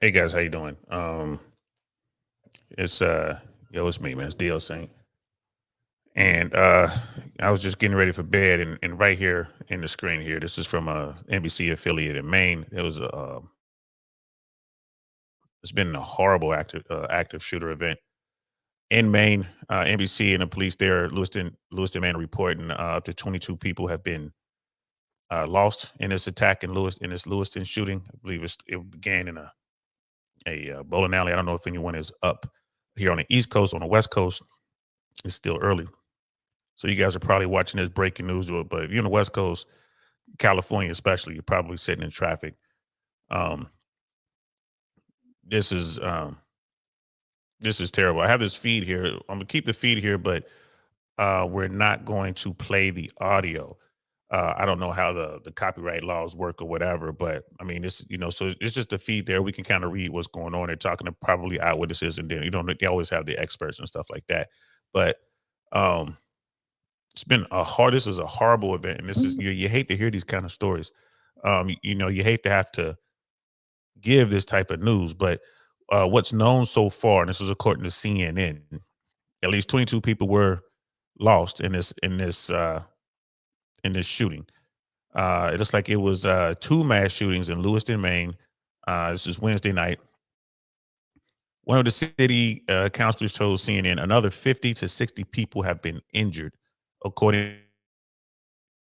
Hey guys, how you doing? It's it's me, man. It's DL Saint. And I was just getting ready for bed, and right here in the screen here, this is from a NBC affiliate in Maine. It's been a horrible active shooter event in Maine. NBC and the police there, Lewiston, Maine, reporting up to 22 people have been lost in this attack in this Lewiston shooting. I believe it began in a bowling alley. I don't know if anyone is up here on the East Coast. On the West Coast, it's still early. So you guys are probably watching this breaking news, but if you're on the West Coast, California especially, you're probably sitting in traffic. Um, this is this is terrible. I have this feed here. I'm gonna keep the feed here, but we're not going to play the audio. I don't know how the copyright laws work or whatever, but I mean, so it's just a feed there. We can kind of read what's going on. They're talking to probably eyewitnesses, and then they always have the experts and stuff like that. But um, it's been a hard. This is a horrible event, and this is you hate to hear these kind of stories. You hate to have to give this type of news, but what's known so far, and this is according to CNN, at least 22 people were lost in this shooting. It looks like it was two mass shootings in Lewiston, Maine. This is Wednesday night. One of the city councilors told CNN another 50 to 60 people have been injured, according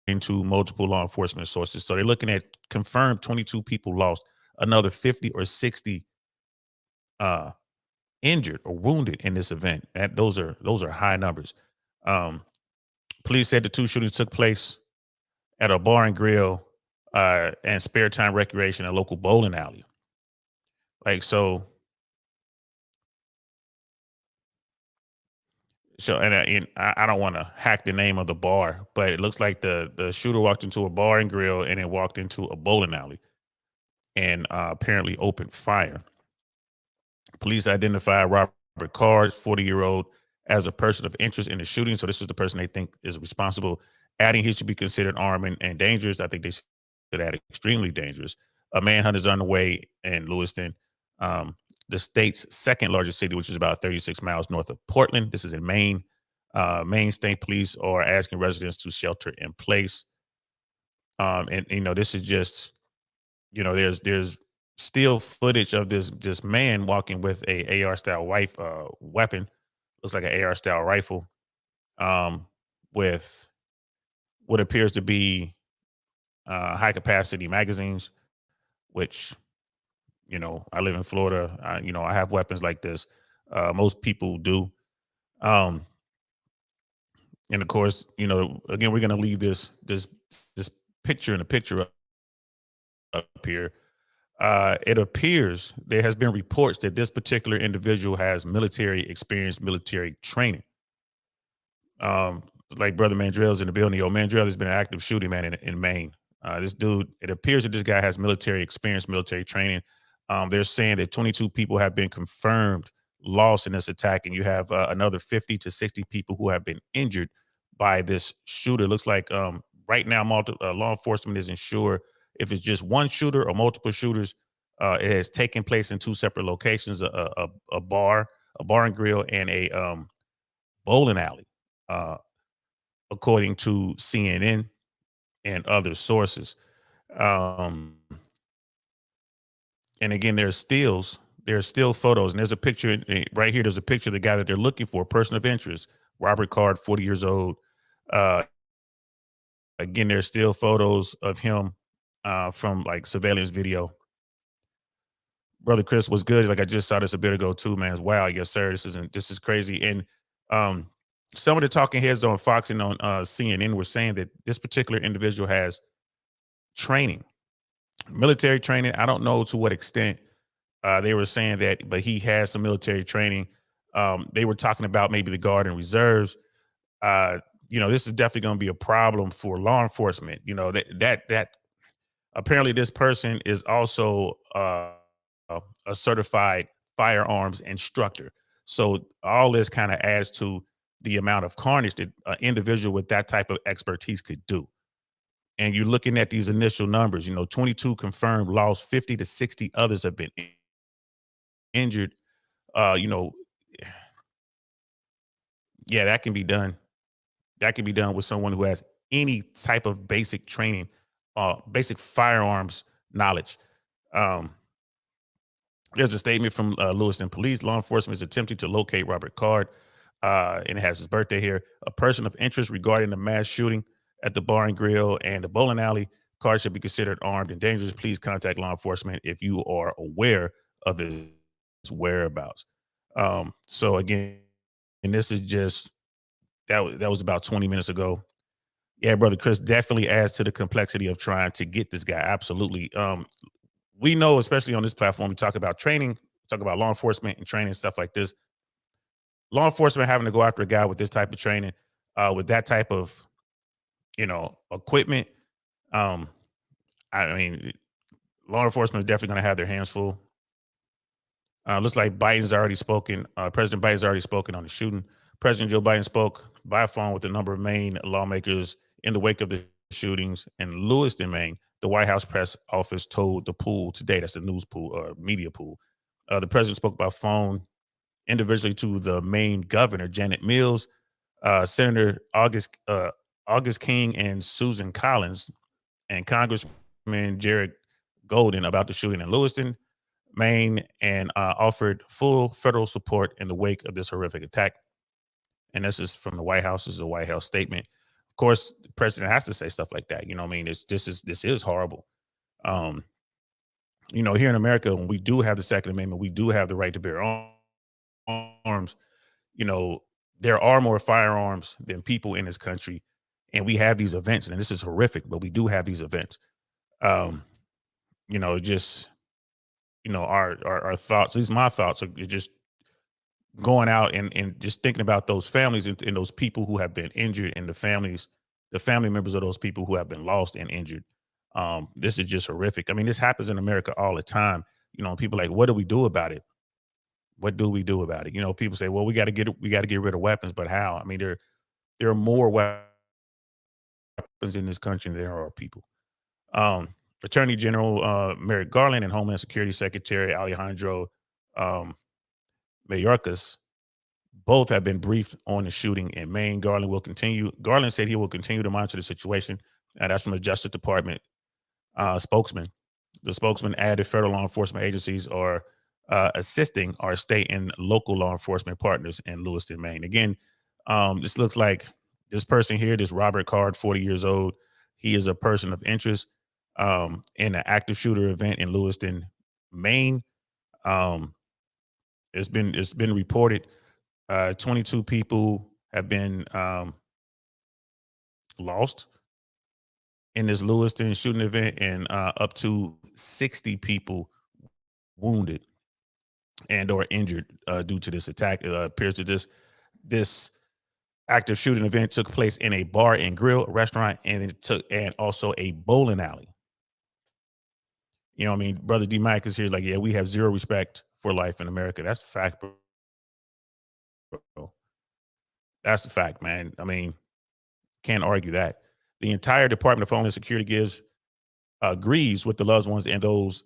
to multiple law enforcement sources. So they're looking at confirmed 22 people lost, another 50 or 60 uh, injured or wounded in this event. Those are high numbers. Um, Police said the two shootings took place at a bar and grill and spare time recreation, a local bowling alley. Like and I don't want to hack the name of the bar, but it looks like the shooter walked into a bar and grill and then walked into a bowling alley and apparently opened fire. Police identified Robert Card, 40-year-old, as a person of interest in the shooting. So this is the person they think is responsible. Adding he should be considered armed and dangerous. I think they should add extremely dangerous. A manhunt is underway in Lewiston, um, the state's second largest city, which is about 36 miles north of Portland. This is in Maine. Maine State Police are asking residents to shelter in place. And this is just there's still footage of this man walking with a AR style weapon. Looks like an AR style rifle, with what appears to be high capacity magazines. Which I live in Florida. I have weapons like this. Most people do. Um, and of course, again, we're gonna leave this picture in the picture up here. It appears there has been reports that this particular individual has military experience, military training. Um, like Brother Mandrell's in the building. Yo, Mandrell has been an active shooting man in Maine. This dude, it appears that this guy has military experience, military training. They're saying that 22 people have been confirmed lost in this attack, and you have another 50 to 60 people who have been injured by this shooter. Looks like right now, law enforcement isn't sure if it's just one shooter or multiple shooters. It has taken place in two separate locations: a bar and grill, and a bowling alley, uh, according to CNN and other sources. Um, and again, there's still photos, and there's a picture right here. There's a picture of the guy that they're looking for, person of interest, Robert Card, 40 years old. Uh, Again, there's still photos of him from like surveillance video. Brother Chris was good. Like I just saw this a bit ago too, man. Wow, yes, sir. This is crazy. And um some of the talking heads on Fox and on CNN were saying that this particular individual has training, military training. I don't know to what extent they were saying that, but he has some military training. They were talking about maybe the Guard and Reserves. Uh, this is definitely going to be a problem for law enforcement. That apparently this person is also a certified firearms instructor. So all this kind of adds to the amount of carnage that an individual with that type of expertise could do. And you're looking at these initial numbers, 22 confirmed lost, 50 to 60 others have been injured, you know, yeah, that can be done. That can be done with someone who has any type of basic training, basic firearms knowledge. Um, there's a statement from Lewiston Police. Law enforcement is attempting to locate Robert Card, and it has his birthday here. A person of interest regarding the mass shooting at the bar and grill and the bowling alley. Card should be considered armed and dangerous. Please contact law enforcement if you are aware of his whereabouts. So again, and this is just that was about 20 minutes ago. Yeah, brother Chris, definitely adds to the complexity of trying to get this guy. Absolutely. We know, especially on this platform, we talk about training, talk about law enforcement and training, stuff like this. Law enforcement having to go after a guy with this type of training, with that type of, equipment. Um, I mean, law enforcement is definitely going to have their hands full. Looks like Biden's already spoken. President Biden's already spoken on the shooting. President Joe Biden spoke by phone with a number of Maine lawmakers in the wake of the shootings in Lewiston, Maine. The White House press office told the pool today, that's the news pool or media pool. The president spoke by phone individually to the Maine governor, Janet Mills, Senator August King, and Susan Collins, and Congressman Jared Golden about the shooting in Lewiston, Maine, and offered full federal support in the wake of this horrific attack. And this is from the White House. This is a White House statement. Of course, the president has to say stuff like that. You know what I mean? This is horrible. Um, here in America, when we do have the Second Amendment, we do have the right to bear arms. You know, there are more firearms than people in this country, and we have these events, and this is horrific, but we do have these events. Um, just our thoughts, at least my thoughts, are just going out and just thinking about those families and those people who have been injured, and the family members of those people who have been lost and injured. This is just horrific. I mean, this happens in America all the time. People are like, what do we do about it? What do we do about it? People say, well, we got to get rid of weapons, but how? I mean, there are more weapons in this country than there are people. Um, Attorney General Merrick Garland and Homeland Security Secretary Alejandro um, Mayorkas both have been briefed on the shooting in Maine. Garland said he will continue to monitor the situation. That's from the Justice Department spokesman. The spokesman added federal law enforcement agencies are assisting our state and local law enforcement partners in Lewiston, Maine. Again, this looks like this person here, this Robert Card, 40 years old. He is a person of interest in an active shooter event in Lewiston, Maine. Um, it's been reported 22 people have been lost in this Lewiston shooting event, and up to 60 people wounded and or injured due to this attack. It appears that this active shooting event took place in a bar and grill, a restaurant, and also a bowling alley. You know what I mean? Brother D Mike is here like, yeah, we have zero respect for life in America. That's the fact, bro. That's the fact, man. I mean, can't argue that. The entire Department of Homeland Security grieves with the loved ones and those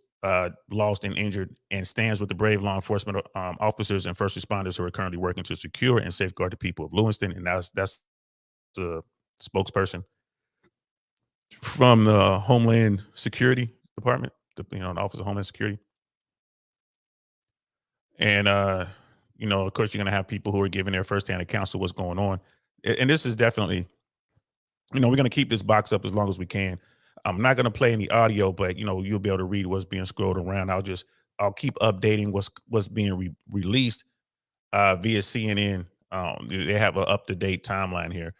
lost and injured, and stands with the brave law enforcement officers and first responders who are currently working to secure and safeguard the people of Lewiston. And that's the spokesperson from the Homeland Security Department, the Office of Homeland Security. And of course, you're going to have people who are giving their firsthand accounts of what's going on. And this is definitely, we're going to keep this box up as long as we can. I'm not going to play any audio, but you'll be able to read what's being scrolled around. I'll keep updating what's being released via CNN. They have an up to date timeline here.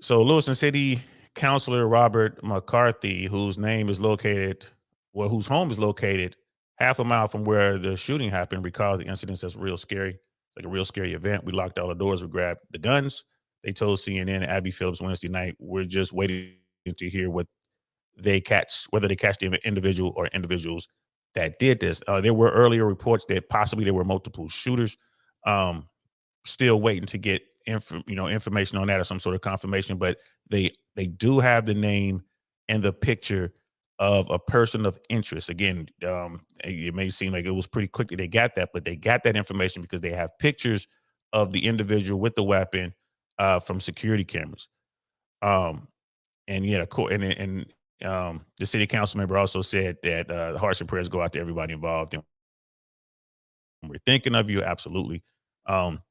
So Lewiston City Councilor Robert McCarthy, whose home is located half a mile from where the shooting happened, recalls the incidents as real scary. It's like a real scary event. We locked all the doors, we grabbed the guns. They told CNN and Abby Phillips Wednesday night, we're just waiting to hear whether they catch the individual or individuals that did this. There were earlier reports that possibly there were multiple shooters. Still waiting to get information on that or some sort of confirmation, but they do have the name and the picture of a person of interest. Again, it may seem like it was pretty quick that they got that, but they got that information because they have pictures of the individual with the weapon from security cameras. Um, and yeah, the city council member also said that hearts and prayers go out to everybody involved, and we're thinking of you absolutely. Um,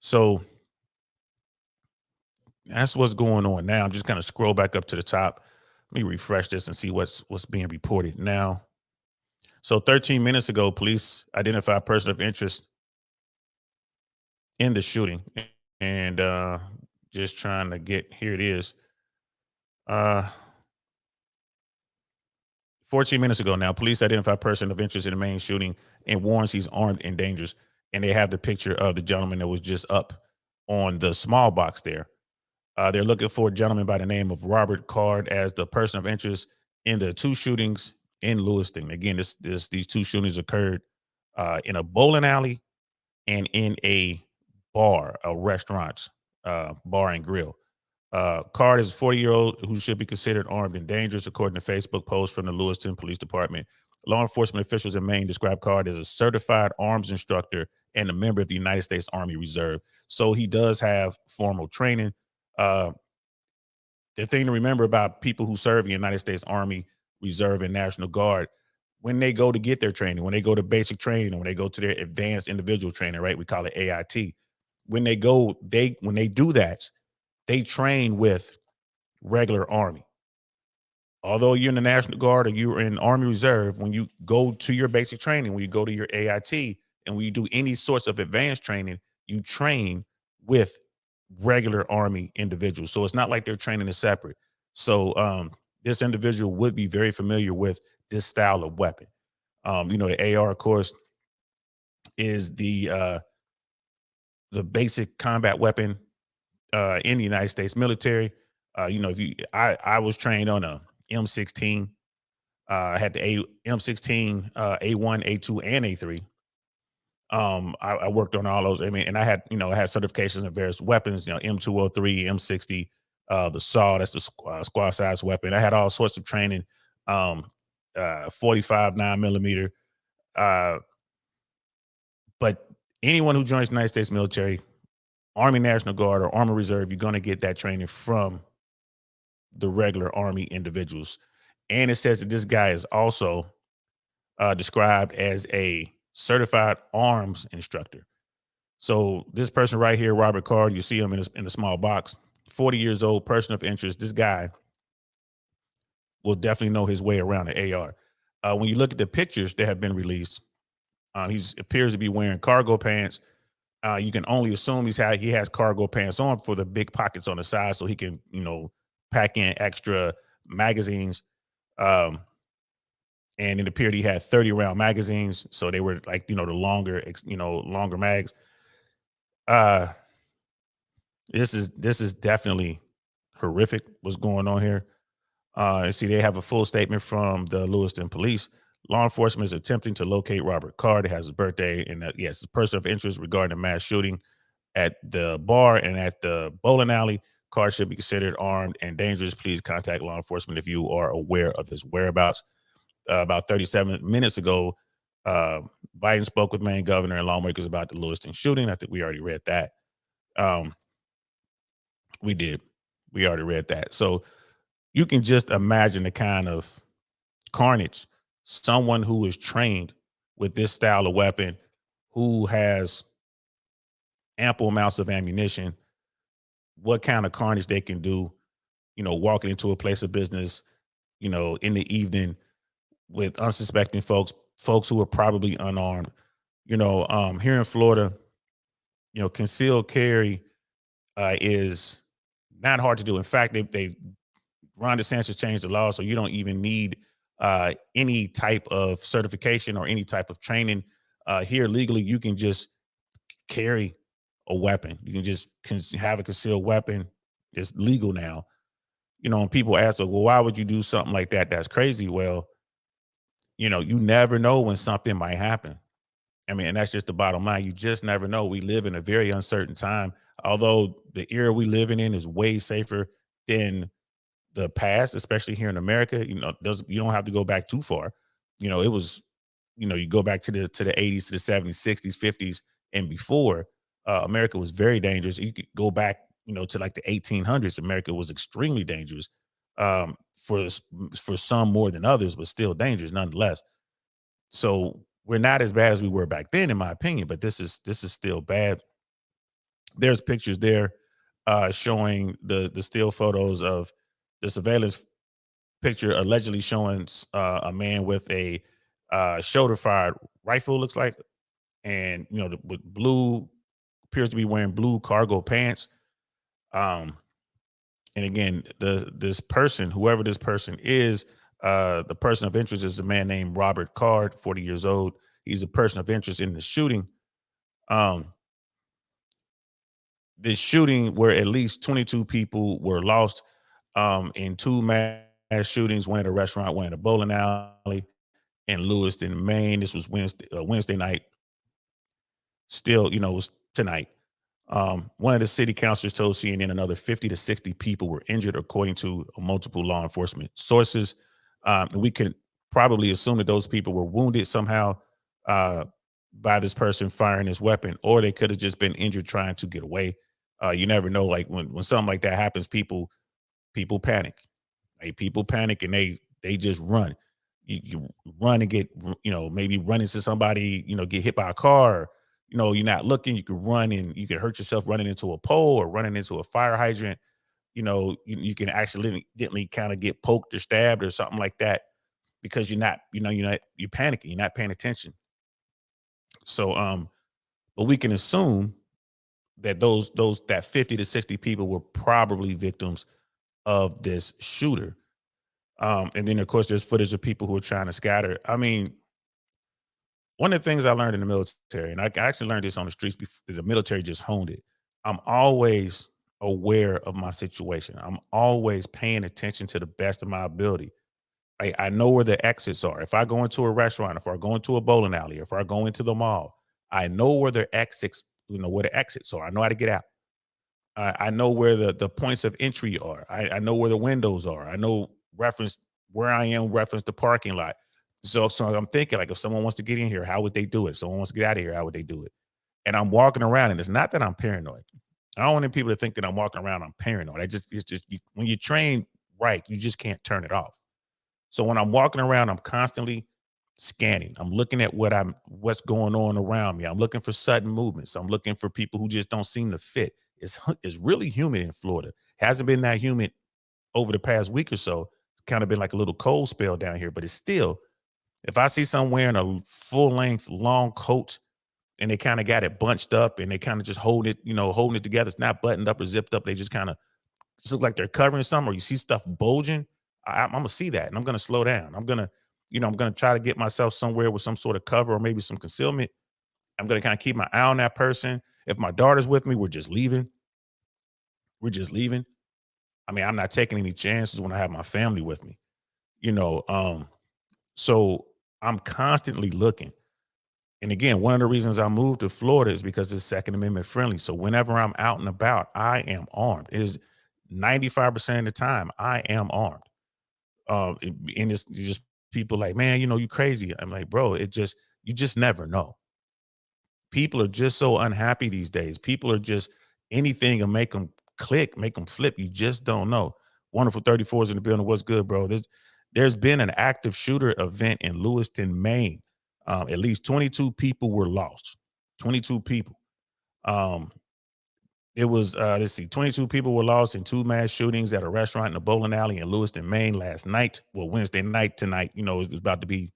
so that's what's going on now. I'm just kind of scroll back up to the top. Let me refresh this and see what's being reported now. So 13 minutes ago, police identified a person of interest in the shooting, and just trying to get here it is. Uh 14 minutes ago now, police identified a person of interest in the Maine shooting and warns he's armed and dangerous. And they have the picture of the gentleman that was just up on the small box there. They're looking for a gentleman by the name of Robert Card as the person of interest in the two shootings in Lewiston. Again, these two shootings occurred in a bowling alley and in a bar, a restaurant, bar and grill. Card is a 40-year-old who should be considered armed and dangerous, according to Facebook post from the Lewiston Police Department. Law enforcement officials in Maine describe Card as a certified arms instructor and a member of the United States Army Reserve. So he does have formal training. Uh, the thing to remember about people who serve in the United States Army Reserve and National Guard, when they go to get their training, when they go to basic training, when they go to their advanced individual training, right? We call it AIT. When they go, when they do that, they train with regular Army. Although you're in the National Guard or you're in Army Reserve, when you go to your basic training, when you go to your AIT, and when you do any sorts of advanced training, you train with regular Army individuals. So it's not like they're training is separate. So this individual would be very familiar with this style of weapon. The AR, of course, is the basic combat weapon in the United States military. I was trained on a M16. I had the M16, A1, A2, and A3. I worked on all those. I mean, and I had certifications in various weapons, M203, M60, the SAW, that's the squad size weapon. I had all sorts of training, 45, 9 millimeter. Uh, but anyone who joins the United States military, Army National Guard or Army Reserve, you're going to get that training from the regular Army individuals. And it says that this guy is also described as a certified arms instructor. So this person right here, Robert Card, you see him in a small box, 40 years old, person of interest. This guy will definitely know his way around the AR. When you look at the pictures that have been released, he appears to be wearing cargo pants. You can only assume he has cargo pants on for the big pockets on the side, so he can pack in extra magazines. And it appeared he had 30 round magazines, so they were like the longer mags. Uh, this is definitely horrific. What's going on here? See, they have a full statement from the Lewiston Police. Law enforcement is attempting to locate Robert Card. It has his birthday, and yes, it's a person of interest regarding a mass shooting at the bar and at the bowling alley. Card should be considered armed and dangerous. Please contact law enforcement if you are aware of his whereabouts. About 37 minutes ago, Biden spoke with Maine governor and lawmakers about the Lewiston shooting. I think we already read that. We did. We already read that. So you can just imagine the kind of carnage someone who is trained with this style of weapon, who has ample amounts of ammunition, what kind of carnage they can do, walking into a place of business, in the evening with unsuspecting folks who are probably unarmed. Here in Florida, concealed carry is not hard to do. In fact, Ron DeSantis changed the law, so you don't even need any type of certification or any type of training. Here legally, you can just carry a weapon. You can just have a concealed weapon. It's legal now. And people ask, well, why would you do something like that? That's crazy. Well, you never know when something might happen. I mean, and that's just the bottom line. You just never know. We live in a very uncertain time. Although the era we living in is way safer than the past, especially here in America, you don't have to go back too far. It was, you go back to the 80s, to the 70s, 60s, 50s, and before. America was very dangerous. You could go back, to like the 1800s. America was extremely dangerous. For some more than others, but still dangerous nonetheless. So we're not as bad as we were back then, in my opinion. But this is still bad. There's pictures there showing the still photos of the surveillance picture allegedly showing a man with a shoulder fired rifle, looks like, and with blue, appears to be wearing blue cargo pants. Um, and again, this person, whoever this person is, the person of interest is a man named Robert Card, 40 years old. He's a person of interest in the shooting. Um, this shooting where at least 22 people were lost in two mass shootings, one at a restaurant, one at a bowling alley in Lewiston, Maine. This was Wednesday night. Still, it was tonight. One of the city councilors told CNN another 50 to 60 people were injured, according to multiple law enforcement sources. And we can probably assume that those people were wounded somehow uh, by this person firing his weapon, or they could have just been injured trying to get away. You never know. Like when something like that happens, people panic. Like people panic and they just run. You run and get, maybe run into somebody, get hit by a car. Or, you're not looking. You could run and you can hurt yourself running into a pole or running into a fire hydrant. You can accidentally kind of get poked or stabbed or something like that because you're panicking. You're not paying attention. So, but we can assume that that 50 to 60 people were probably victims of this shooter. And then of course there's footage of people who are trying to scatter. I mean, one of the things I learned in the military, and I actually learned this on the streets before the military just honed it. I'm always aware of my situation. I'm always paying attention to the best of my ability. I know where the exits are. If I go into a restaurant, if I go into a bowling alley, if I go into the mall, I know where the exits, where the exits are. I know how to get out. I know where the points of entry are. I know where the windows are. I know reference where I am, reference the parking lot. So I'm thinking, like, if someone wants to get in here, how would they do it? If someone wants to get out of here, how would they do it? And I'm walking around, and it's not that I'm paranoid. I don't want people to think that I'm walking around, I'm paranoid. It's just when you train right, you just can't turn it off. So when I'm walking around, I'm constantly scanning. I'm looking at what's going on around me. I'm looking for sudden movements. I'm looking for people who just don't seem to fit. It's really humid in Florida. Hasn't been that humid over the past week or so. It's kind of been like a little cold spell down here, but it's still, if I see someone wearing a full length long coat and they kind of got it bunched up and they kind of just holding it together, it's not buttoned up or zipped up. They just kind of just look like they're covering something, or you see stuff bulging. I'm gonna see that and I'm gonna slow down. I'm gonna try to get myself somewhere with some sort of cover or maybe some concealment. I'm gonna kind of keep my eye on that person. If my daughter's with me, we're just leaving. We're just leaving. I mean, I'm not taking any chances when I have my family with me, you know. So I'm constantly looking. And again, one of the reasons I moved to Florida is because it's Second Amendment friendly. So whenever I'm out and about, I am armed. It is 95% of the time I am armed. And it's just people like, man, you crazy. I'm like, bro, you just never know. People are just so unhappy these days. People are just anything to make them click, make them flip. You just don't know. Wonderful 34s in the building. What's good, bro? There's been an active shooter event in Lewiston, Maine. At least 22 people were lost. 22 people. Um, it was let's see, 22 people were lost in two mass shootings at a restaurant in a bowling alley in Lewiston, Maine last night. Well, Wednesday night tonight. It was about to be,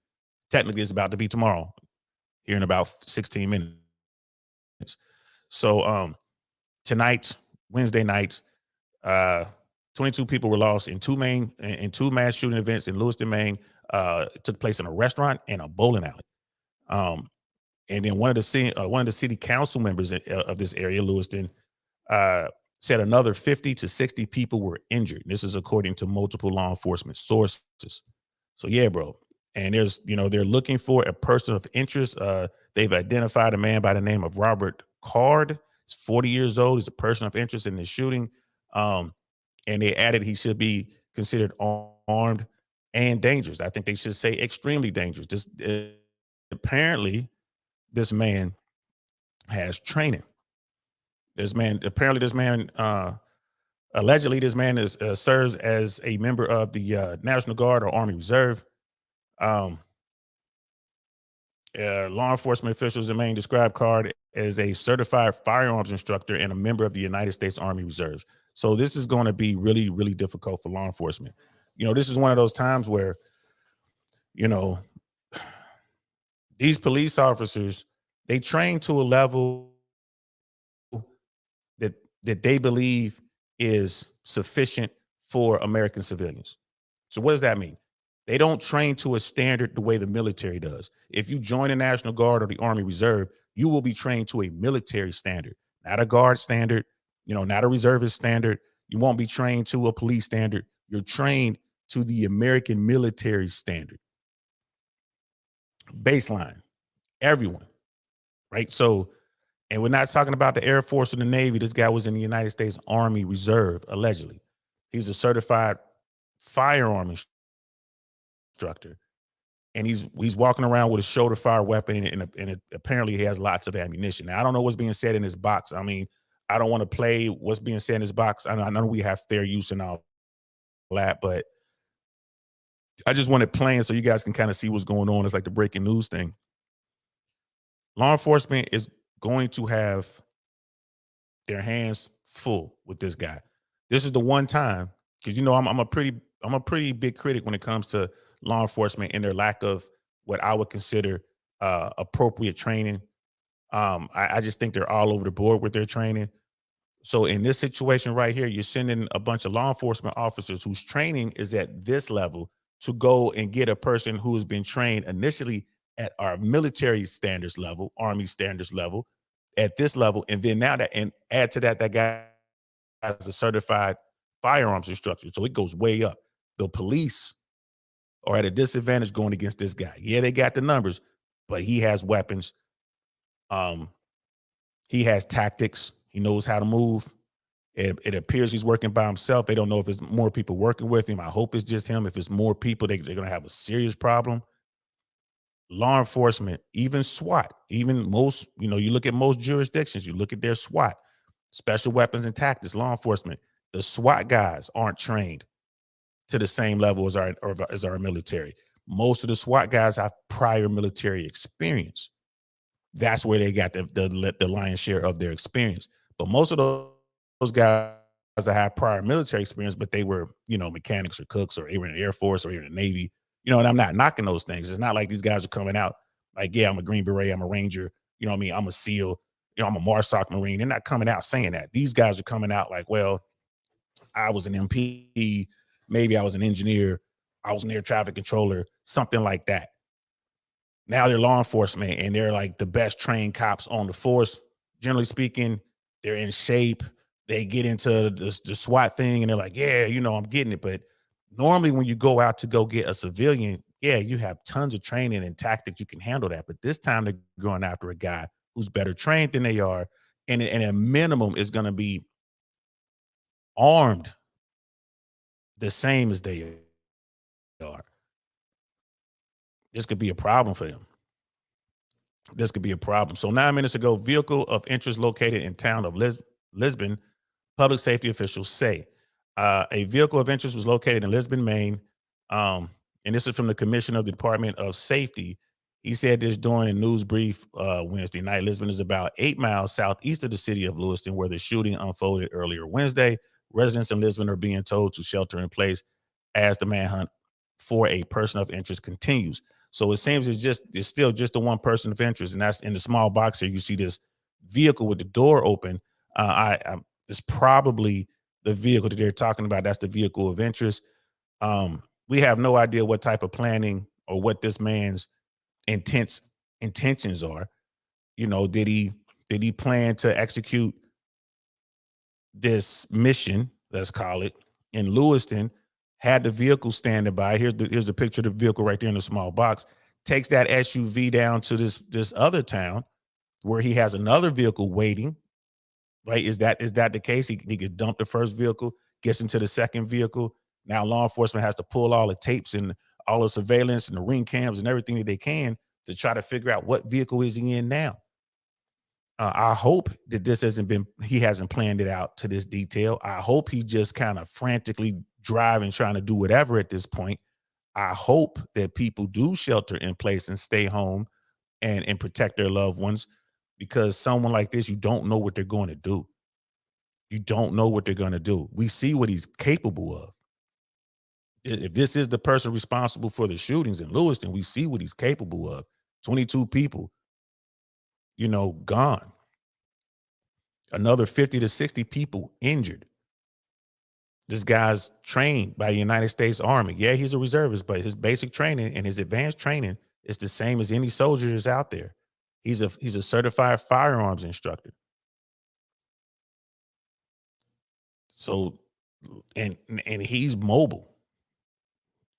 technically it's about to be tomorrow here in about 16 minutes. So tonight, Wednesday night, uh 22 people were lost in two mass shooting events in Lewiston, Maine. It took place in a restaurant and a bowling alley. Um, and then one of the city council members of this area, Lewiston, uh, said another 50 to 60 people were injured. This is according to multiple law enforcement sources. So yeah, bro. And they're looking for a person of interest. They've identified a man by the name of Robert Card. He's 40 years old. He's a person of interest in this shooting. And they added he should be considered armed and dangerous. I think they should say extremely dangerous. This apparently this man has training. This man allegedly this man is serves as a member of the National Guard or Army Reserve. Um, Law enforcement officials in Maine describe Card as a certified firearms instructor and a member of the United States Army Reserves. So this is going to be really, really difficult for law enforcement. This is one of those times where, you know, these police officers, they train to a level that they believe is sufficient for American civilians. So what does that mean? They don't train to a standard the way the military does. If you join the National Guard or the Army Reserve, you will be trained to a military standard, not a guard standard, not a reservist standard. You won't be trained to a police standard. You're trained to the American military standard. Baseline, everyone, right? So, and we're not talking about the Air Force or the Navy. This guy was in the United States Army Reserve, allegedly. He's a certified firearm instructor. And he's walking around with a shoulder fire weapon, and apparently he has lots of ammunition. Now, I don't know what's being said in his box. I mean, I don't want to play what's being said in his box. I know we have fair use and all that, but I just want it plain so you guys can kind of see what's going on. It's like the breaking news thing. Law enforcement is going to have their hands full with this guy. This is the one time, because I'm a pretty big critic when it comes to law enforcement and their lack of what I would consider appropriate training. I just think they're all over the board with their training. So in this situation right here, you're sending a bunch of law enforcement officers whose training is at this level to go and get a person who has been trained initially at our military standards level, Army standards level, at this level, and then and add to that guy as a certified firearms instructor. So it goes way up. The police are at a disadvantage going against this guy. Yeah, they got the numbers, but he has weapons. He has tactics. He knows how to move. It appears he's working by himself. They don't know if it's more people working with him. I hope it's just him. If it's more people, they're going to have a serious problem. Law enforcement, even SWAT, even most, you look at most jurisdictions, you look at their SWAT, special weapons and tactics, law enforcement. The SWAT guys aren't trained to the same level as our military. Most of the SWAT guys have prior military experience. That's where they got the lion's share of their experience. But most of those guys that have prior military experience, but they were, mechanics or cooks, or they were in the Air Force, or they were in the Navy, and I'm not knocking those things. It's not like these guys are coming out like, yeah, I'm a Green Beret, I'm a Ranger, I'm a SEAL, I'm a MARSOC Marine. They're not coming out saying that. These guys are coming out like, well, I was an MP, maybe I was an engineer, I was an air traffic controller, something like that. Now they're law enforcement, and they're like the best trained cops on the force. Generally speaking, they're in shape. They get into the SWAT thing, and they're like, yeah, I'm getting it. But normally when you go out to go get a civilian, yeah, you have tons of training and tactics. You can handle that. But this time they're going after a guy who's better trained than they are, and a minimum is going to be armed the same as they are. This could be a problem for them. This could be a problem. So 9 minutes ago, vehicle of interest located in town of Lisbon, public safety officials say. A vehicle of interest was located in Lisbon, Maine. And this is from the commissioner of the Department of Safety. He said this during a news brief Wednesday night. Lisbon is about 8 miles southeast of the city of Lewiston, where the shooting unfolded earlier Wednesday. Residents in Lisbon are being told to shelter in place as the manhunt for a person of interest continues. So it seems it's still just the one person of interest, and that's in the small box here. You see this vehicle with the door open. It's probably the vehicle that they're talking about. That's the vehicle of interest. We have no idea what type of planning or what this man's intentions are. Did he plan to execute this mission, let's call it, in Lewiston? Had the vehicle standing by. Here's the picture of the vehicle right there in the small box. Takes that SUV down to this other town where he has another vehicle waiting. Right? Is that the case? He could dump the first vehicle, gets into the second vehicle, Now law enforcement has to pull all the tapes and all the surveillance and the ring cams and everything that they can to try to figure out what vehicle is he in now. I hope that he hasn't planned it out to this detail. I hope he just kind of frantically driving, trying to do whatever at this point. I hope that people do shelter in place and stay home and protect their loved ones, because someone like this, you don't know what they're going to do. You don't know what they're going to do. We see what he's capable of. If this is the person responsible for the shootings in Lewiston, we see what he's capable of. 22 people, gone. Another 50 to 60 people injured. This guy's trained by the United States Army. Yeah, he's a reservist, but his basic training and his advanced training is the same as any soldier is out there. He's a certified firearms instructor. So, and he's mobile.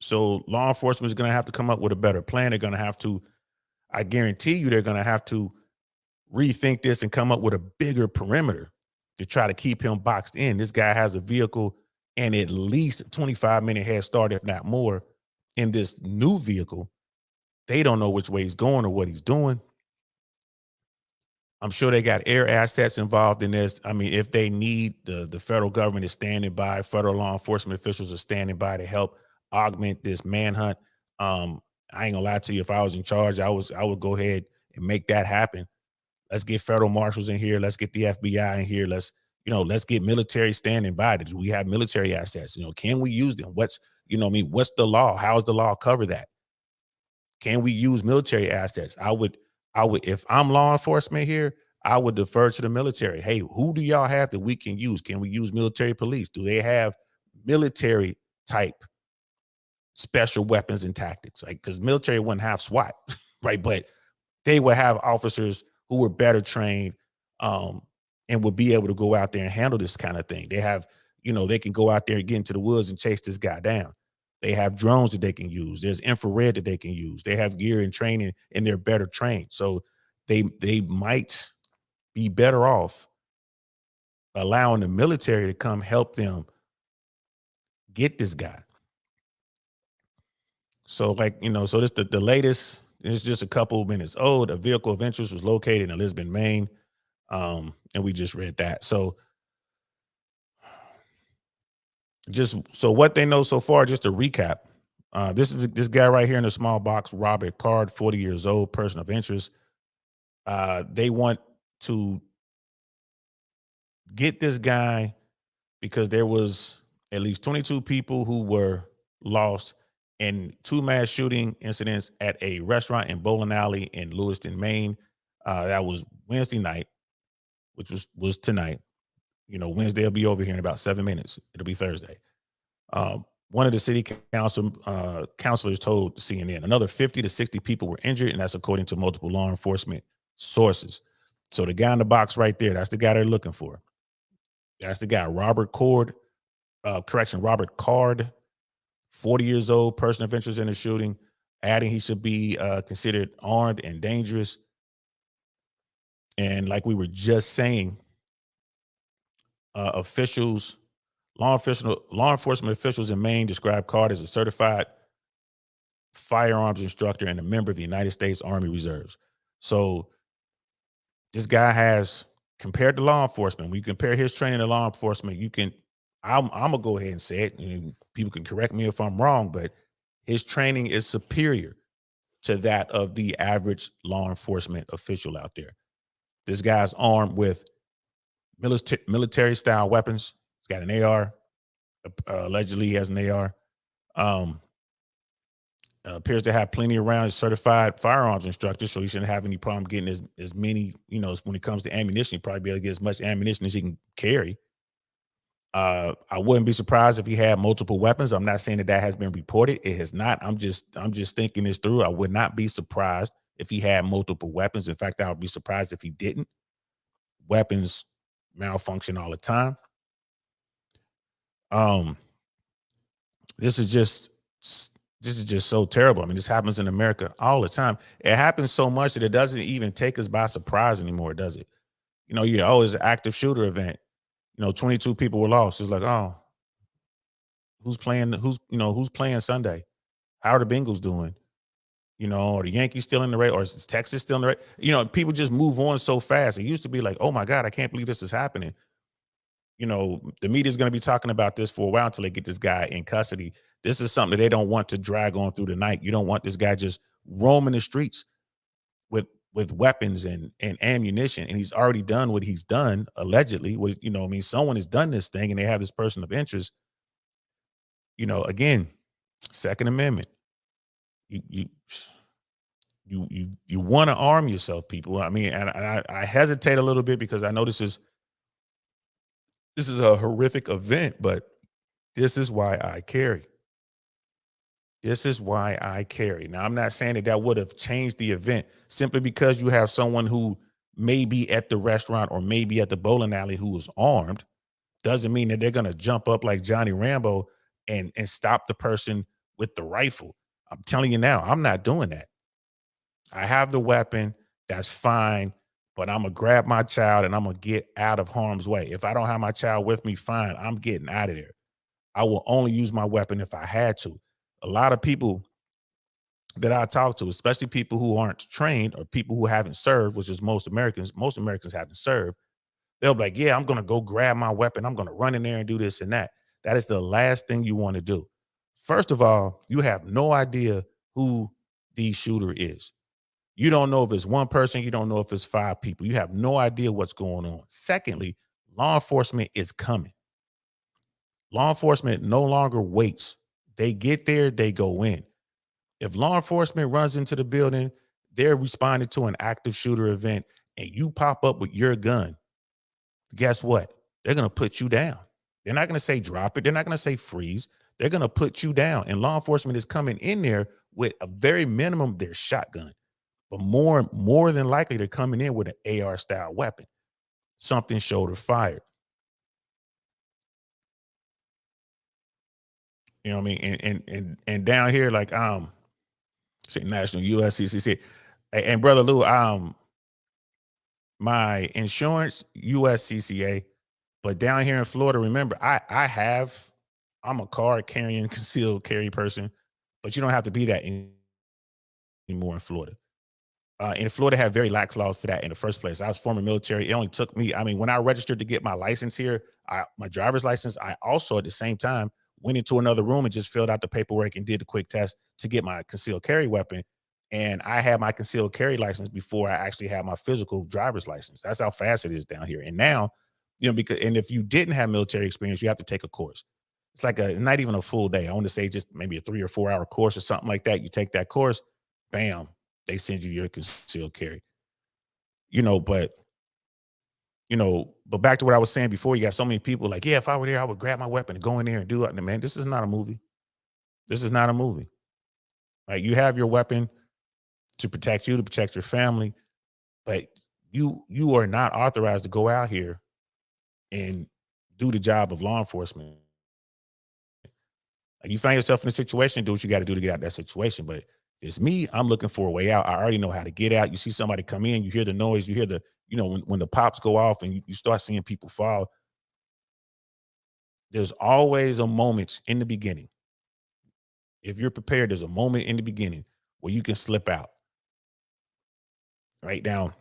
So law enforcement is going to have to come up with a better plan. They're going to have to, I guarantee you, they're going to have to rethink this and come up with a bigger perimeter to try to keep him boxed in. This guy has a vehicle and at least a 25-minute head start, if not more, in this new vehicle. They don't know which way he's going or what he's doing. I'm sure they got air assets involved in this. I mean, if they need, the federal government is standing by, federal law enforcement officials are standing by to help augment this manhunt. I ain't gonna lie to you, if I was in charge, I would go ahead and make that happen. Let's get federal marshals in here. Let's get the FBI in here. Let's get military standing by. Do we have military assets? Can we use them? What's the law? How does the law cover that? Can we use military assets? I would, if I'm law enforcement here, I would defer to the military. Hey, who do y'all have that we can use? Can we use military police? Do they have military type special weapons and tactics? Like, because military wouldn't have SWAT, right? But they would have officers who were better trained, and would be able to go out there and handle this kind of thing. They have, they can go out there and get into the woods and chase this guy down. They have drones that they can use. There's infrared that they can use. They have gear and training, and they're better trained. So they might be better off allowing the military to come help them get this guy. So so this the latest. It's just a couple of minutes old. A vehicle of interest was located in Elizabeth, Maine. And we just read that. So what they know so far, just to recap, this is this guy right here in the small box, Robert Card, 40 years old, person of interest. They want to get this guy because there was at least 22 people who were lost in 2 mass shooting incidents at a restaurant and bowling alley in Lewiston, Maine. That was Wednesday night, which was tonight. Wednesday will be over here in about 7 minutes. It'll be Thursday. One of the city council councilors told CNN another 50 to 60 people were injured, and that's according to multiple law enforcement sources. So the guy in the box right there, that's the guy they're looking for. That's the guy, Robert Card, 40 years old, person of interest in the shooting, adding he should be considered armed and dangerous. And like we were just saying, law enforcement officials in Maine describe Card as a certified firearms instructor and a member of the United States Army Reserves. So this guy has, compared to law enforcement, when you compare his training to law enforcement, I'm gonna go ahead and say it. People can correct me if I'm wrong, but his training is superior to that of the average law enforcement official out there. This guy's armed with military style weapons. He's got an AR. Allegedly, he has an AR. Appears to have plenty around. His certified firearms instructor, so he shouldn't have any problem getting as many. When it comes to ammunition, he'd probably be able to get as much ammunition as he can carry. I wouldn't be surprised if he had multiple weapons. I'm not saying that has been reported. It has not. I'm just thinking this through. I would not be surprised if he had multiple weapons. In fact, I would be surprised if he didn't. Weapons malfunction all the time. This is just so terrible. I mean, this happens in America all the time. It happens so much that it doesn't even take us by surprise anymore, does it? It's an active shooter event. 22 people were lost. It's like, oh, who's playing Sunday? How are the Bengals doing? Are the Yankees still in the race, or is Texas still in the race? People just move on so fast. It used to be like, oh my God, I can't believe this is happening. The media is going to be talking about this for a while until they get this guy in custody. This is something that they don't want to drag on through the night. You don't want this guy just roaming the streets with weapons and ammunition. And he's already done what he's done, allegedly. Someone has done this thing and they have this person of interest. Again, Second Amendment. You you you want to arm yourself, people. I mean, and I hesitate a little bit because I know this is a horrific event, but this is why I carry. This is why I carry. Now, I'm not saying that would have changed the event simply because you have someone who may be at the restaurant or maybe at the bowling alley who is armed. Doesn't mean that they're going to jump up like Johnny Rambo and stop the person with the rifle. I'm telling you now, I'm not doing that. I have the weapon. That's fine. But I'm going to grab my child and I'm going to get out of harm's way. If I don't have my child with me, fine. I'm getting out of there. I will only use my weapon if I had to. A lot of people that I talk to, especially people who aren't trained or people who haven't served, which is most Americans haven't served, they'll be like, yeah, I'm going to go grab my weapon. I'm going to run in there and do this and that. That is the last thing you want to do. First of all, you have no idea who the shooter is. You don't know if it's one person. You don't know if it's 5 people. You have no idea what's going on. Secondly, law enforcement is coming. Law enforcement no longer waits. They get there, they go in. If law enforcement runs into the building, they're responding to an active shooter event, and you pop up with your gun, guess what? They're going to put you down. They're not going to say drop it. They're not going to say freeze. They're going to put you down. And law enforcement is coming in there with a very minimum, their shotgun. But more than likely, they're coming in with an AR style weapon, something shoulder fired. You know what I mean? And down here, like say National USCCC, and brother Lou, my insurance USCCA, but down here in Florida, remember, I'm a card carrying concealed carry person, but you don't have to be that anymore in Florida. In Florida, have very lax laws for that in the first place. I was former military. It only took me, when I registered to get my license here, my driver's license, I also at the same time went into another room and just filled out the paperwork and did the quick test to get my concealed carry weapon. And I had my concealed carry license before I actually had my physical driver's license. That's how fast it is down here. And now, and if you didn't have military experience, you have to take a course. It's like not even a full day. I want to say just maybe a 3 or 4 hour course or something like that. You take that course, bam, they send you your concealed carry. But but back to what I was saying before, you got so many people like, yeah, if I were there, I would grab my weapon and go in there and do it. Man, this is not a movie. This is not a movie. Like, you have your weapon to protect you, to protect your family, but you are not authorized to go out here and do the job of law enforcement. Like, you find yourself in a situation, do what you got to do to get out of that situation. But it's me, I'm looking for a way out. I already know how to get out. You see somebody come in, you hear the noise, you hear the, when the pops go off and you start seeing people fall, there's always a moment in the beginning. If you're prepared, there's a moment in the beginning where you can slip out. Right now,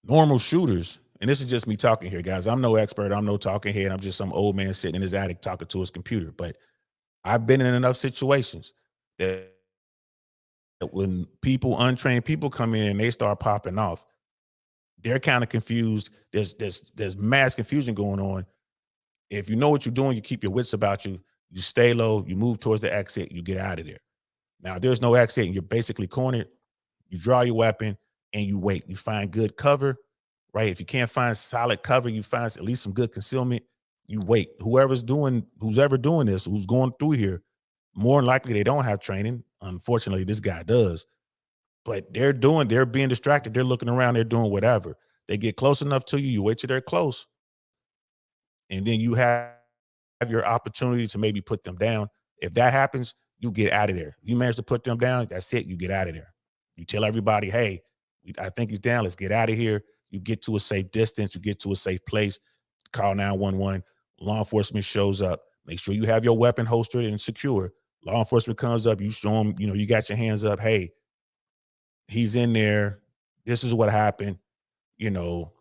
normal shooters, and this is just me talking here, guys. I'm no expert. I'm no talking head. I'm just some old man sitting in his attic talking to his computer. But I've been in enough situations that when untrained people come in and they start popping off, they're kind of confused. There's mass confusion going on. If you know what you're doing, you keep your wits about you. You stay low. You move towards the exit. You get out of there. Now, if there's no exit and you're basically cornered, you draw your weapon and you wait. You find good cover, right? If you can't find solid cover, you find at least some good concealment. You wait. Whoever doing this, who's going through here, more than likely they don't have training. Unfortunately, this guy does. But they're being distracted. They're looking around. They're doing whatever. They get close enough to you. You wait till they're close. And then you have your opportunity to maybe put them down. If that happens, you get out of there. You manage to put them down, that's it. You get out of there. You tell everybody, hey, I think he's down. Let's get out of here. You get to a safe distance. You get to a safe place. Call 911. Law enforcement shows up. Make sure you have your weapon holstered and secure. Law enforcement comes up, you show them, you got your hands up. Hey, he's in there. This is what happened. You know,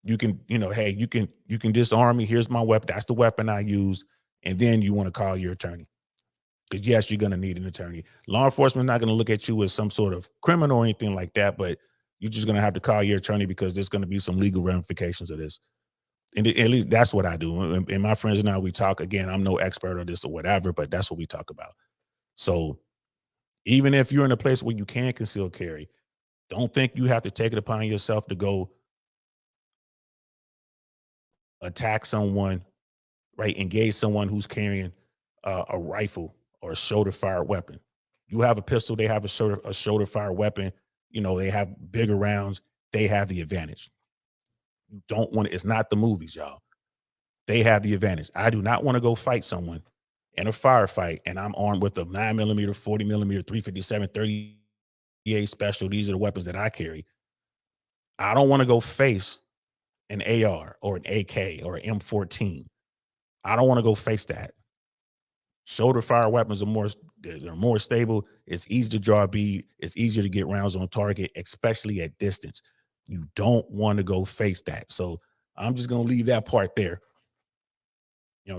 you can, hey, you can disarm me. Here's my weapon. That's the weapon I use. And then you want to call your attorney. Because yes, you're going to need an attorney. Law enforcement is not going to look at you as some sort of criminal or anything like that, but you're just going to have to call your attorney because there's going to be some legal ramifications of this. And at least that's what I do. And my friends and I, we talk. Again, I'm no expert on this or whatever, but that's what we talk about. So even if you're in a place where you can conceal carry, don't think you have to take it upon yourself to go attack someone, right? Engage someone who's carrying a rifle or a shoulder fired weapon. You have a pistol, they have a shoulder fired weapon. They have bigger rounds. They have the advantage. You don't want it. It's not the movies, y'all. They have the advantage. I do not want to go fight someone in a firefight and I'm armed with a 9mm, 40mm, 357, 38 special. These are the weapons that I carry. I don't want to go face an AR or an AK or an M14. I don't want to go face that. Shoulder fire weapons are more stable. It's easy to draw a bead. It's easier to get rounds on target, especially at distance. You don't want to go face that. So I'm just going to leave that part there.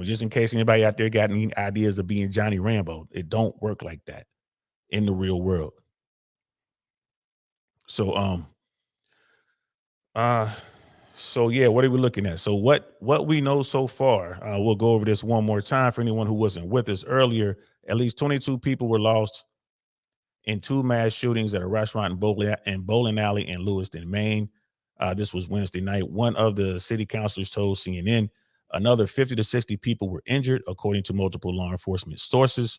Just in case anybody out there got any ideas of being Johnny Rambo, it don't work like that in the real world. So, yeah, what are we looking at? So what we know so far, we'll go over this one more time for anyone who wasn't with us earlier. At least 22 people were lost in two mass shootings at a restaurant and bowling alley in Lewiston, Maine. This was Wednesday night. One of the city councilors told CNN another 50 to 60 people were injured, according to multiple law enforcement sources.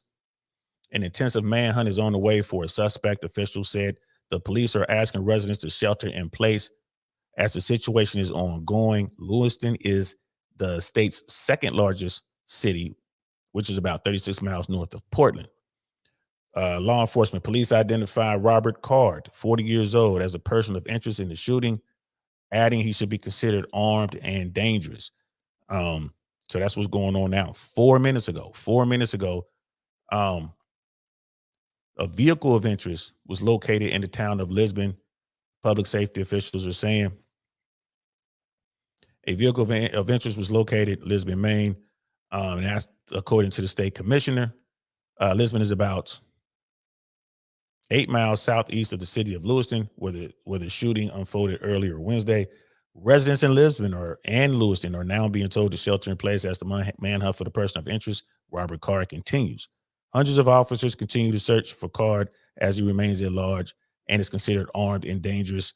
An intensive manhunt is on the way for a suspect, officials said. The police are asking residents to shelter in place as the situation is ongoing. Lewiston is the state's second largest city, which is about 36 miles north of Portland. Law enforcement police identified Robert Card, 40 years old, as a person of interest in the shooting, adding he should be considered armed and dangerous. So that's what's going on now. 4 minutes ago, a vehicle of interest was located in the town of Lisbon. Public safety officials are saying a vehicle of interest was located in Lisbon, Maine. And that's according to the state commissioner. Lisbon is about 8 miles southeast of the city of Lewiston, where the shooting unfolded earlier Wednesday. Residents in Lisbon and Lewiston are now being told to shelter in place as the manhunt for the person of interest, Robert Card, continues. Hundreds of officers continue to search for Card as he remains at large and is considered armed and dangerous.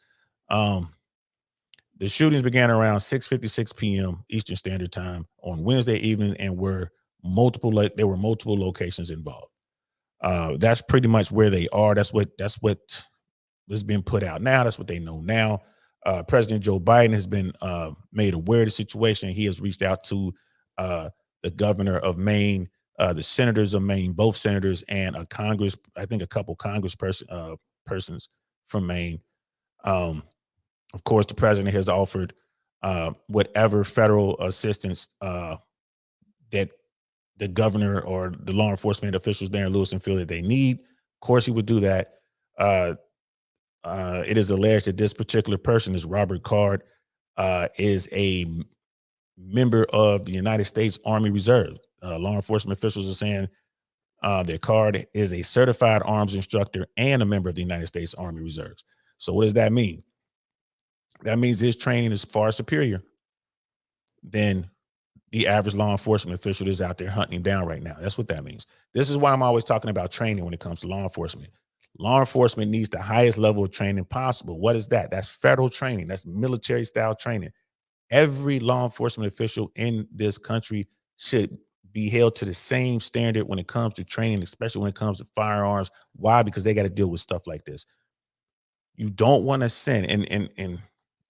The shootings began around 6:56 p.m. Eastern Standard Time on Wednesday evening, and there were multiple locations involved. That's pretty much where they are. That's what has been put out now. That's what they know now. President Joe Biden has been made aware of the situation. He has reached out to the governor of Maine, the senators of Maine, both senators, and a couple persons from Maine. Of course, the president has offered whatever federal assistance that the governor or the law enforcement officials there in Lewiston feel that they need. Of course, he would do that. It is alleged that this particular person, is Robert Card, is a member of the United States Army Reserve. Law enforcement officials are saying that Card is a certified arms instructor and a member of the United States Army Reserves. So what does that mean? That means his training is far superior than the average law enforcement official that's out there hunting him down right now. That's what that means. This is why I'm always talking about training when it comes to law enforcement. Law enforcement needs the highest level of training possible. What is that? That's federal training. That's military style training. Every law enforcement official in this country should be held to the same standard when it comes to training, especially when it comes to firearms. Why? Because they got to deal with stuff like this. You don't want to send, and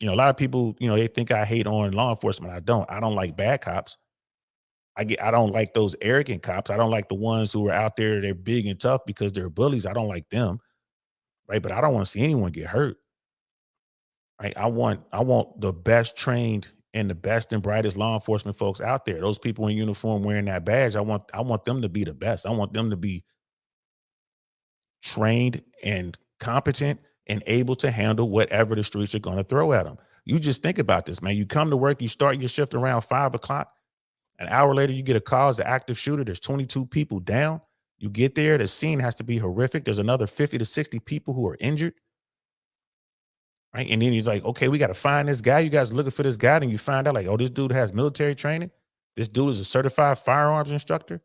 a lot of people, they think I hate on law enforcement. I don't like bad cops. I don't like those arrogant cops. I don't like the ones who are out there, they're big and tough because they're bullies. I don't like them. Right. But I don't want to see anyone get hurt. Right. I want the best trained and the best and brightest law enforcement folks out there. Those people in uniform wearing that badge, I want them to be the best. I want them to be trained and competent and able to handle whatever the streets are going to throw at them. You just think about this, man. You come to work, you start your shift around 5 o'clock. An hour later, you get a call as an active shooter. There's 22 people down. You get there, the scene has to be horrific. There's another 50 to 60 people who are injured. Right. And then you're like, okay, we got to find this guy. You guys are looking for this guy. And you find out, like, oh, this dude has military training. This dude is a certified firearms instructor.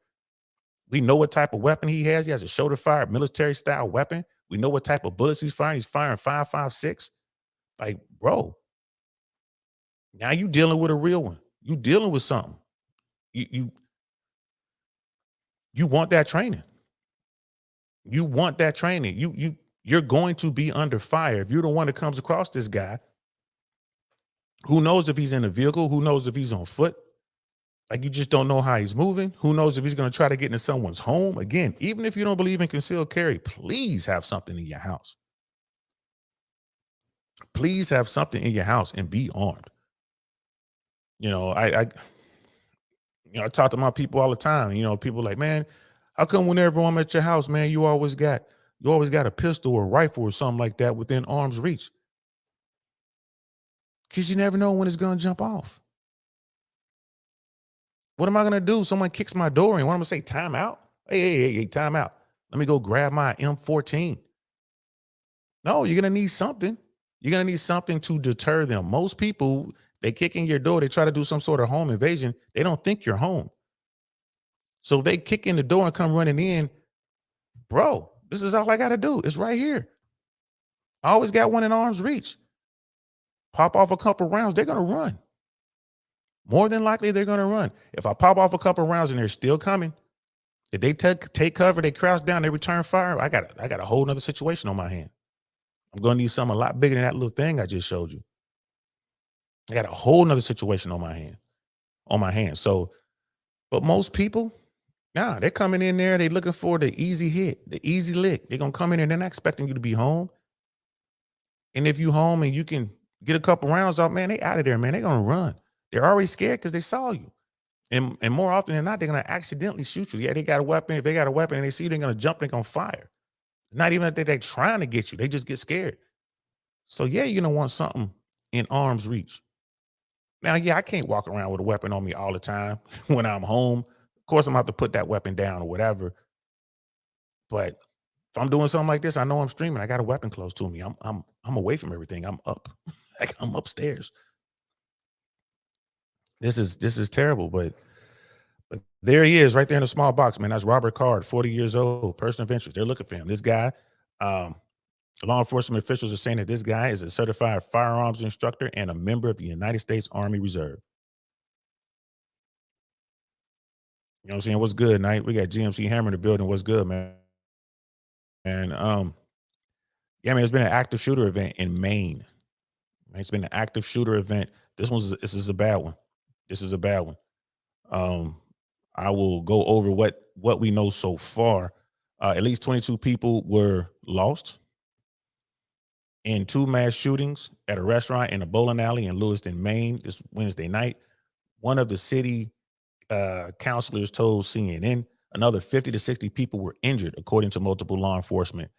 We know what type of weapon he has. He has a shoulder fired military style weapon. We know what type of bullets he's firing. He's firing 5.56. Like, bro, now you dealing with a real one. You dealing with something. You you you want that training. You want that training. You're going to be under fire. If you're the one that comes across this guy, who knows if he's in a vehicle, who knows if he's on foot? Like, you just don't know how he's moving. Who knows if he's going to try to get into someone's home? Again, even if you don't believe in concealed carry, please have something in your house. Please have something in your house and be armed. You know, I talk to my people all the time. You know, people like, man, how come whenever I'm at your house, man, you always got a pistol or a rifle or something like that within arm's reach? Because you never know when it's going to jump off. What am I going to do? Someone kicks my door in. What am I going to say? Time out? Hey, time out. Let me go grab my M14. No, you're going to need something. You're going to need something to deter them. Most people, they kick in your door. They try to do some sort of home invasion. They don't think you're home. So if they kick in the door and come running in, bro, this is all I got to do. It's right here. I always got one in arm's reach. Pop off a couple rounds, they're going to run. More than likely, they're going to run. If I pop off a couple rounds and they're still coming, if they take cover, they crouch down, they return fire, I got a whole nother situation on my hand. I'm going to need something a lot bigger than that little thing I just showed you. I got a whole nother situation on my hand. So, but most people, nah, they're coming in there. They're looking for the easy hit, the easy lick. They're going to come in and they're not expecting you to be home. And if you home and you can get a couple rounds off, man, they out of there, man. They're going to run. They're already scared because they saw you. And more often than not, they're going to accidentally shoot you. Yeah, they got a weapon. If they got a weapon and they see you, they're going to jump, they're going to fire. It's not even that they're trying to get you. They just get scared. So yeah, you're going to want something in arm's reach. Now, yeah, I can't walk around with a weapon on me all the time when I'm home. Of course, I'm going to have to put that weapon down or whatever. But if I'm doing something like this, I know I'm streaming. I got a weapon close to me. I'm away from everything. I'm up. Like, I'm upstairs. This is terrible, but there he is right there in a small box, man. That's Robert Card, 40 years old, person of interest. They're looking for him. This guy, um, law enforcement officials are saying that this guy is a certified firearms instructor and a member of the United States Army Reserve. You know what I'm saying? What's good, Knight? We got GMC Hammer in the building. What's good, man? And yeah, man, it's been an active shooter event in Maine. It's been an active shooter event. This is a bad one. This is a bad one. Um, I will go over what we know so far. At least 22 people were lost in two mass shootings at a restaurant and a bowling alley in Lewiston, Maine, this Wednesday night. One of the city counselors told CNN another 50 to 60 people were injured, according to multiple law enforcement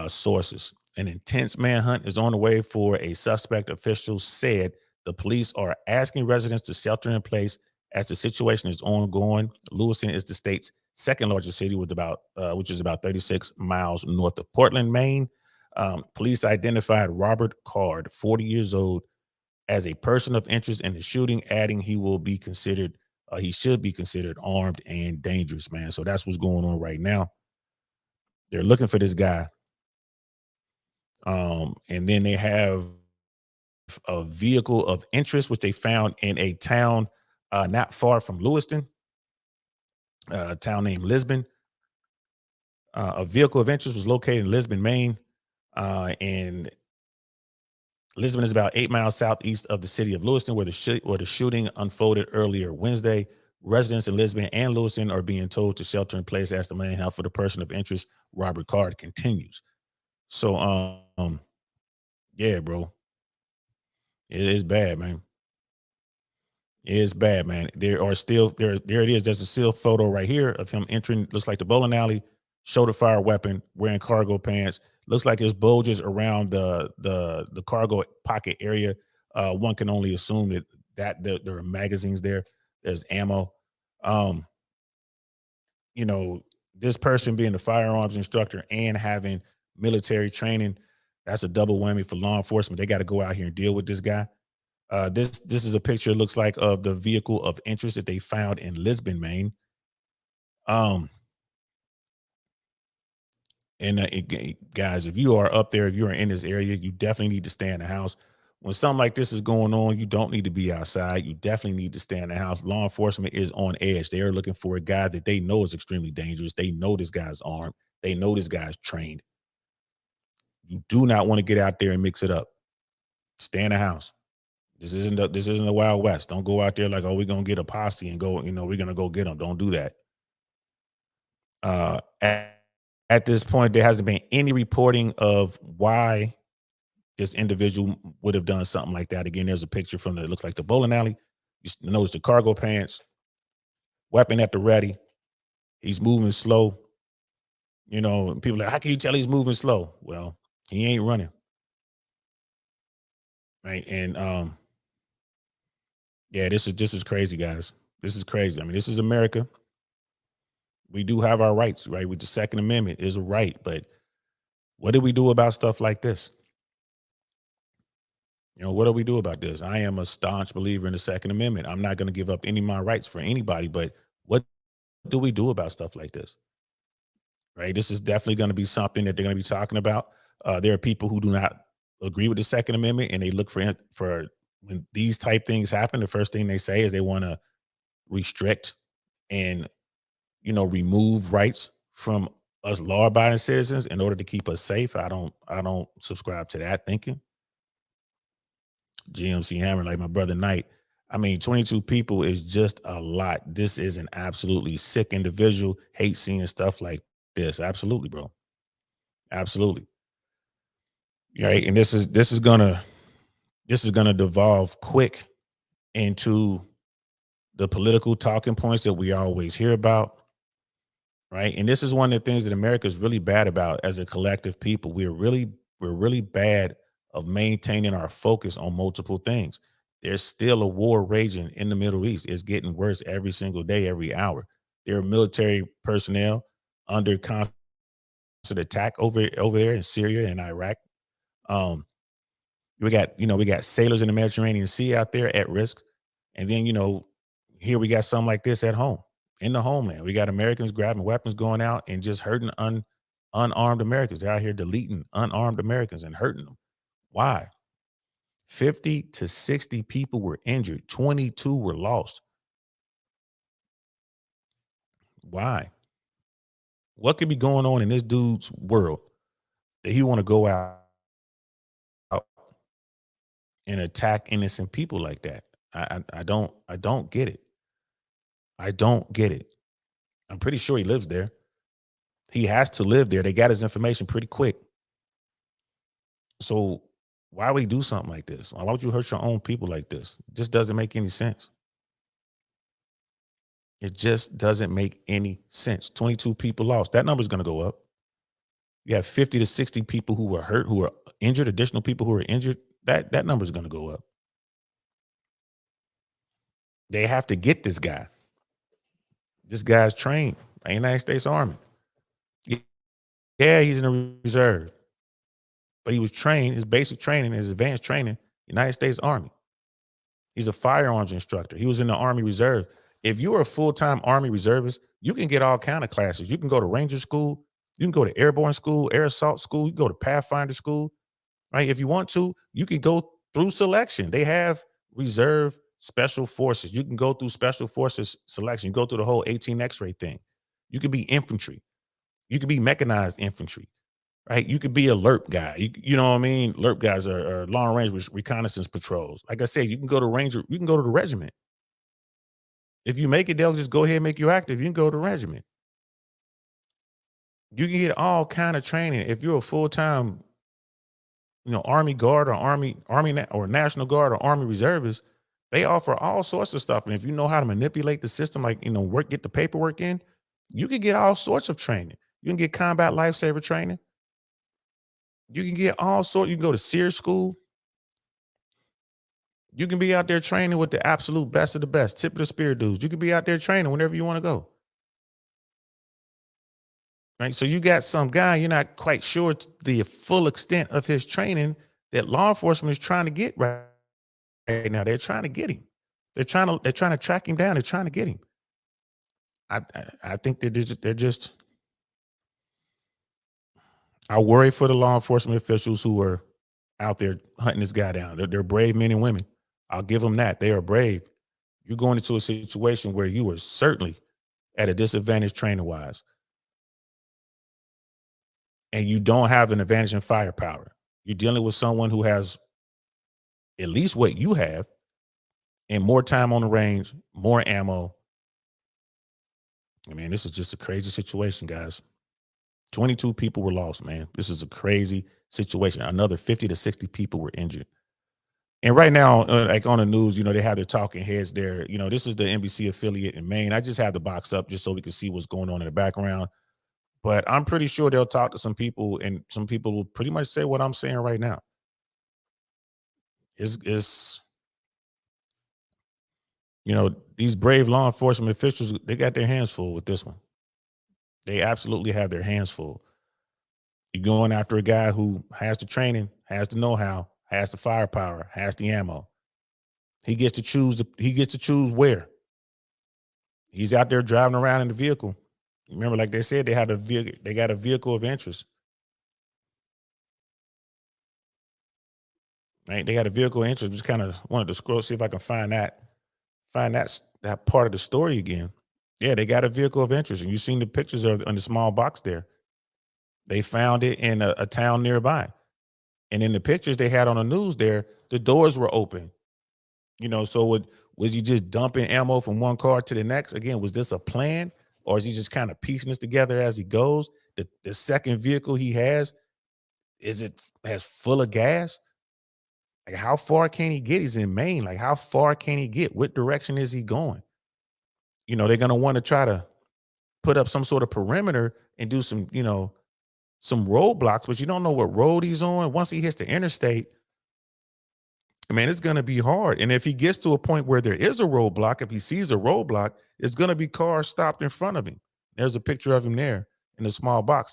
sources. An intense manhunt is on the way for a suspect, officials said. The police are asking residents to shelter in place as the situation is ongoing. Lewiston is the state's second largest city, which is about 36 miles north of Portland, Maine. Police identified Robert Card, 40 years old, as a person of interest in the shooting, adding he should be considered armed and dangerous, man. So that's what's going on right now. They're looking for this guy. And then they have a vehicle of interest, which they found in a town not far from Lewiston, a town named Lisbon. A vehicle of interest was located in Lisbon, Maine. And Lisbon is about 8 miles southeast of the city of Lewiston, where the shooting unfolded earlier Wednesday. Residents in Lisbon and Lewiston are being told to shelter in place as the manhunt for the person of interest, Robert Card, continues. So, yeah, bro, it is bad, man. It's bad, man. There it is. There's a still photo right here of him entering. Looks like the bowling alley, shoulder fire weapon, wearing cargo pants. Looks like his bulges around the cargo pocket area. One can only assume that there are magazines there. There's ammo. Um, you know, this person being the firearms instructor and having military training, that's a double whammy for law enforcement. They got to go out here and deal with this guy. This is a picture, it looks like, of the vehicle of interest that they found in Lisbon, Maine. Um, guys, if you are up there, if you are in this area, you definitely need to stay in the house. When something like this is going on, you don't need to be outside. You definitely need to stay in the house. Law enforcement is on edge. They are looking for a guy that they know is extremely dangerous. They know this guy's armed. They know this guy's trained. You do not want to get out there and mix it up. Stay in the house. This isn't the Wild West. Don't go out there like, oh, we're gonna get a posse and go, we're gonna go get them. Don't do that. Uh, at, at this point, there hasn't been any reporting of why this individual would have done something like that. Again, there's a picture from it looks like the bowling alley. Notice the cargo pants, weapon at the ready. He's moving slow. And people are like, how can you tell he's moving slow? Well, he ain't running, right? And yeah, this is crazy, guys. This is crazy. I mean, this is America. We do have our rights, right? With the Second Amendment is a right, but what do we do about stuff like this? What do we do about this? I am a staunch believer in the Second Amendment. I'm not going to give up any of my rights for anybody, but what do we do about stuff like this? Right? This is definitely going to be something that they're going to be talking about. There are people who do not agree with the Second Amendment, and they look for when these type things happen. The first thing they say is they want to restrict and remove rights from us law-abiding citizens in order to keep us safe. I don't subscribe to that thinking. GMC Hammer, like my brother Knight. I mean, 22 people is just a lot. This is an absolutely sick individual. Hate seeing stuff like this. Absolutely, bro. Absolutely. Right. And this is gonna devolve quick into the political talking points that we always hear about. Right. And this is one of the things that America is really bad about as a collective people. We're really bad of maintaining our focus on multiple things. There's still a war raging in the Middle East. It's getting worse every single day, every hour. There are military personnel under constant attack over there in Syria and Iraq. Um, we got sailors in the Mediterranean Sea out there at risk. And then, here we got something like this at home, in the homeland. We got Americans grabbing weapons, going out and just hurting unarmed Americans. They're out here deleting unarmed Americans and hurting them. Why? 50 to 60 people were injured, 22 were lost. Why? What could be going on in this dude's world that he want to go out and attack innocent people like that? I don't get it. I don't get it. I'm pretty sure he lives there. He has to live there. They got his information pretty quick. So why would he do something like this? Why would you hurt your own people like this? It just doesn't make any sense. It just doesn't make any sense. 22 people lost. That number's going to go up. You have 50 to 60 people who were hurt, who were injured, additional people who were injured. That number's going to go up. They have to get this guy. This guy's trained by the United States Army. Yeah, he's in the reserve, but he was trained, his basic training, his advanced training, United States Army. He's a firearms instructor. He was in the Army Reserve. If you're a full-time Army reservist, you can get all kind of classes. You can go to Ranger School. You can go to Airborne School, Air Assault School. You can go to Pathfinder School, right? If you want to, you can go through selection. They have reserve special forces. You can go through special forces selection. You go through the whole 18 X-ray thing. You can be infantry. You can be mechanized infantry, right? You could be a LERP guy. You know what I mean? LERP guys are long range reconnaissance patrols. Like I said, you can go to Ranger. You can go to the regiment. If you make it, they'll just go ahead and make you active. You can go to the regiment. You can get all kind of training. If you're a full-time, Army Guard or Army or National Guard or Army Reservist, They offer all sorts of stuff. And if you know how to manipulate the system, like, get the paperwork in, you can get all sorts of training. You can get combat lifesaver training. You can get all sorts. You can go to SEER school. You can be out there training with the absolute best of the best, tip of the spear dudes. You can be out there training whenever you want to go. Right. So you got some guy, you're not quite sure the full extent of his training that law enforcement is trying to get right now. They're trying to get him. They're trying to track him down. They're trying to get him. I think they're just I worry for the law enforcement officials who are out there hunting this guy down. They're brave men and women. I'll give them that. They are brave. You're going into a situation where you are certainly at a disadvantage training wise, and you don't have an advantage in firepower. You're dealing with someone who has at least what you have and more time on the range, more ammo. I mean, this is just a crazy situation, guys. 22 people were lost, man. This is a crazy situation. Another 50 to 60 people were injured. And right now, like on the news, they have their talking heads there. This is the NBC affiliate in Maine. I just have the box up just so we can see what's going on in the background. But I'm pretty sure they'll talk to some people, and some people will pretty much say what I'm saying right now. Is these brave law enforcement officials, they got their hands full with this one. They absolutely have their hands full. You're going after a guy who has the training, has the know-how, has the firepower, has the ammo. He gets to choose. He gets to choose where. He's out there driving around in the vehicle. Remember, like they said, they had a vehicle. They got a vehicle of interest. Right? They got a vehicle of interest. Just kind of wanted to scroll, see if I can find that part of the story again. Yeah, they got a vehicle of interest, and you've seen the pictures of on the small box there. They found it in a town nearby, and in the pictures they had on the news there, the doors were open. So was he just dumping ammo from one car to the next? Again, was this a plan, or is he just kind of piecing this together as he goes? The second vehicle he has, is it as full of gas? Like, how far can he get? He's in Maine. Like, how far can he get? What direction is he going? They're gonna want to try to put up some sort of perimeter and do some roadblocks, but you don't know what road he's on. Once he hits the interstate, man, it's going to be hard. And if he gets to a point where there is a roadblock, if he sees a roadblock, it's going to be cars stopped in front of him. There's a picture of him there in the small box.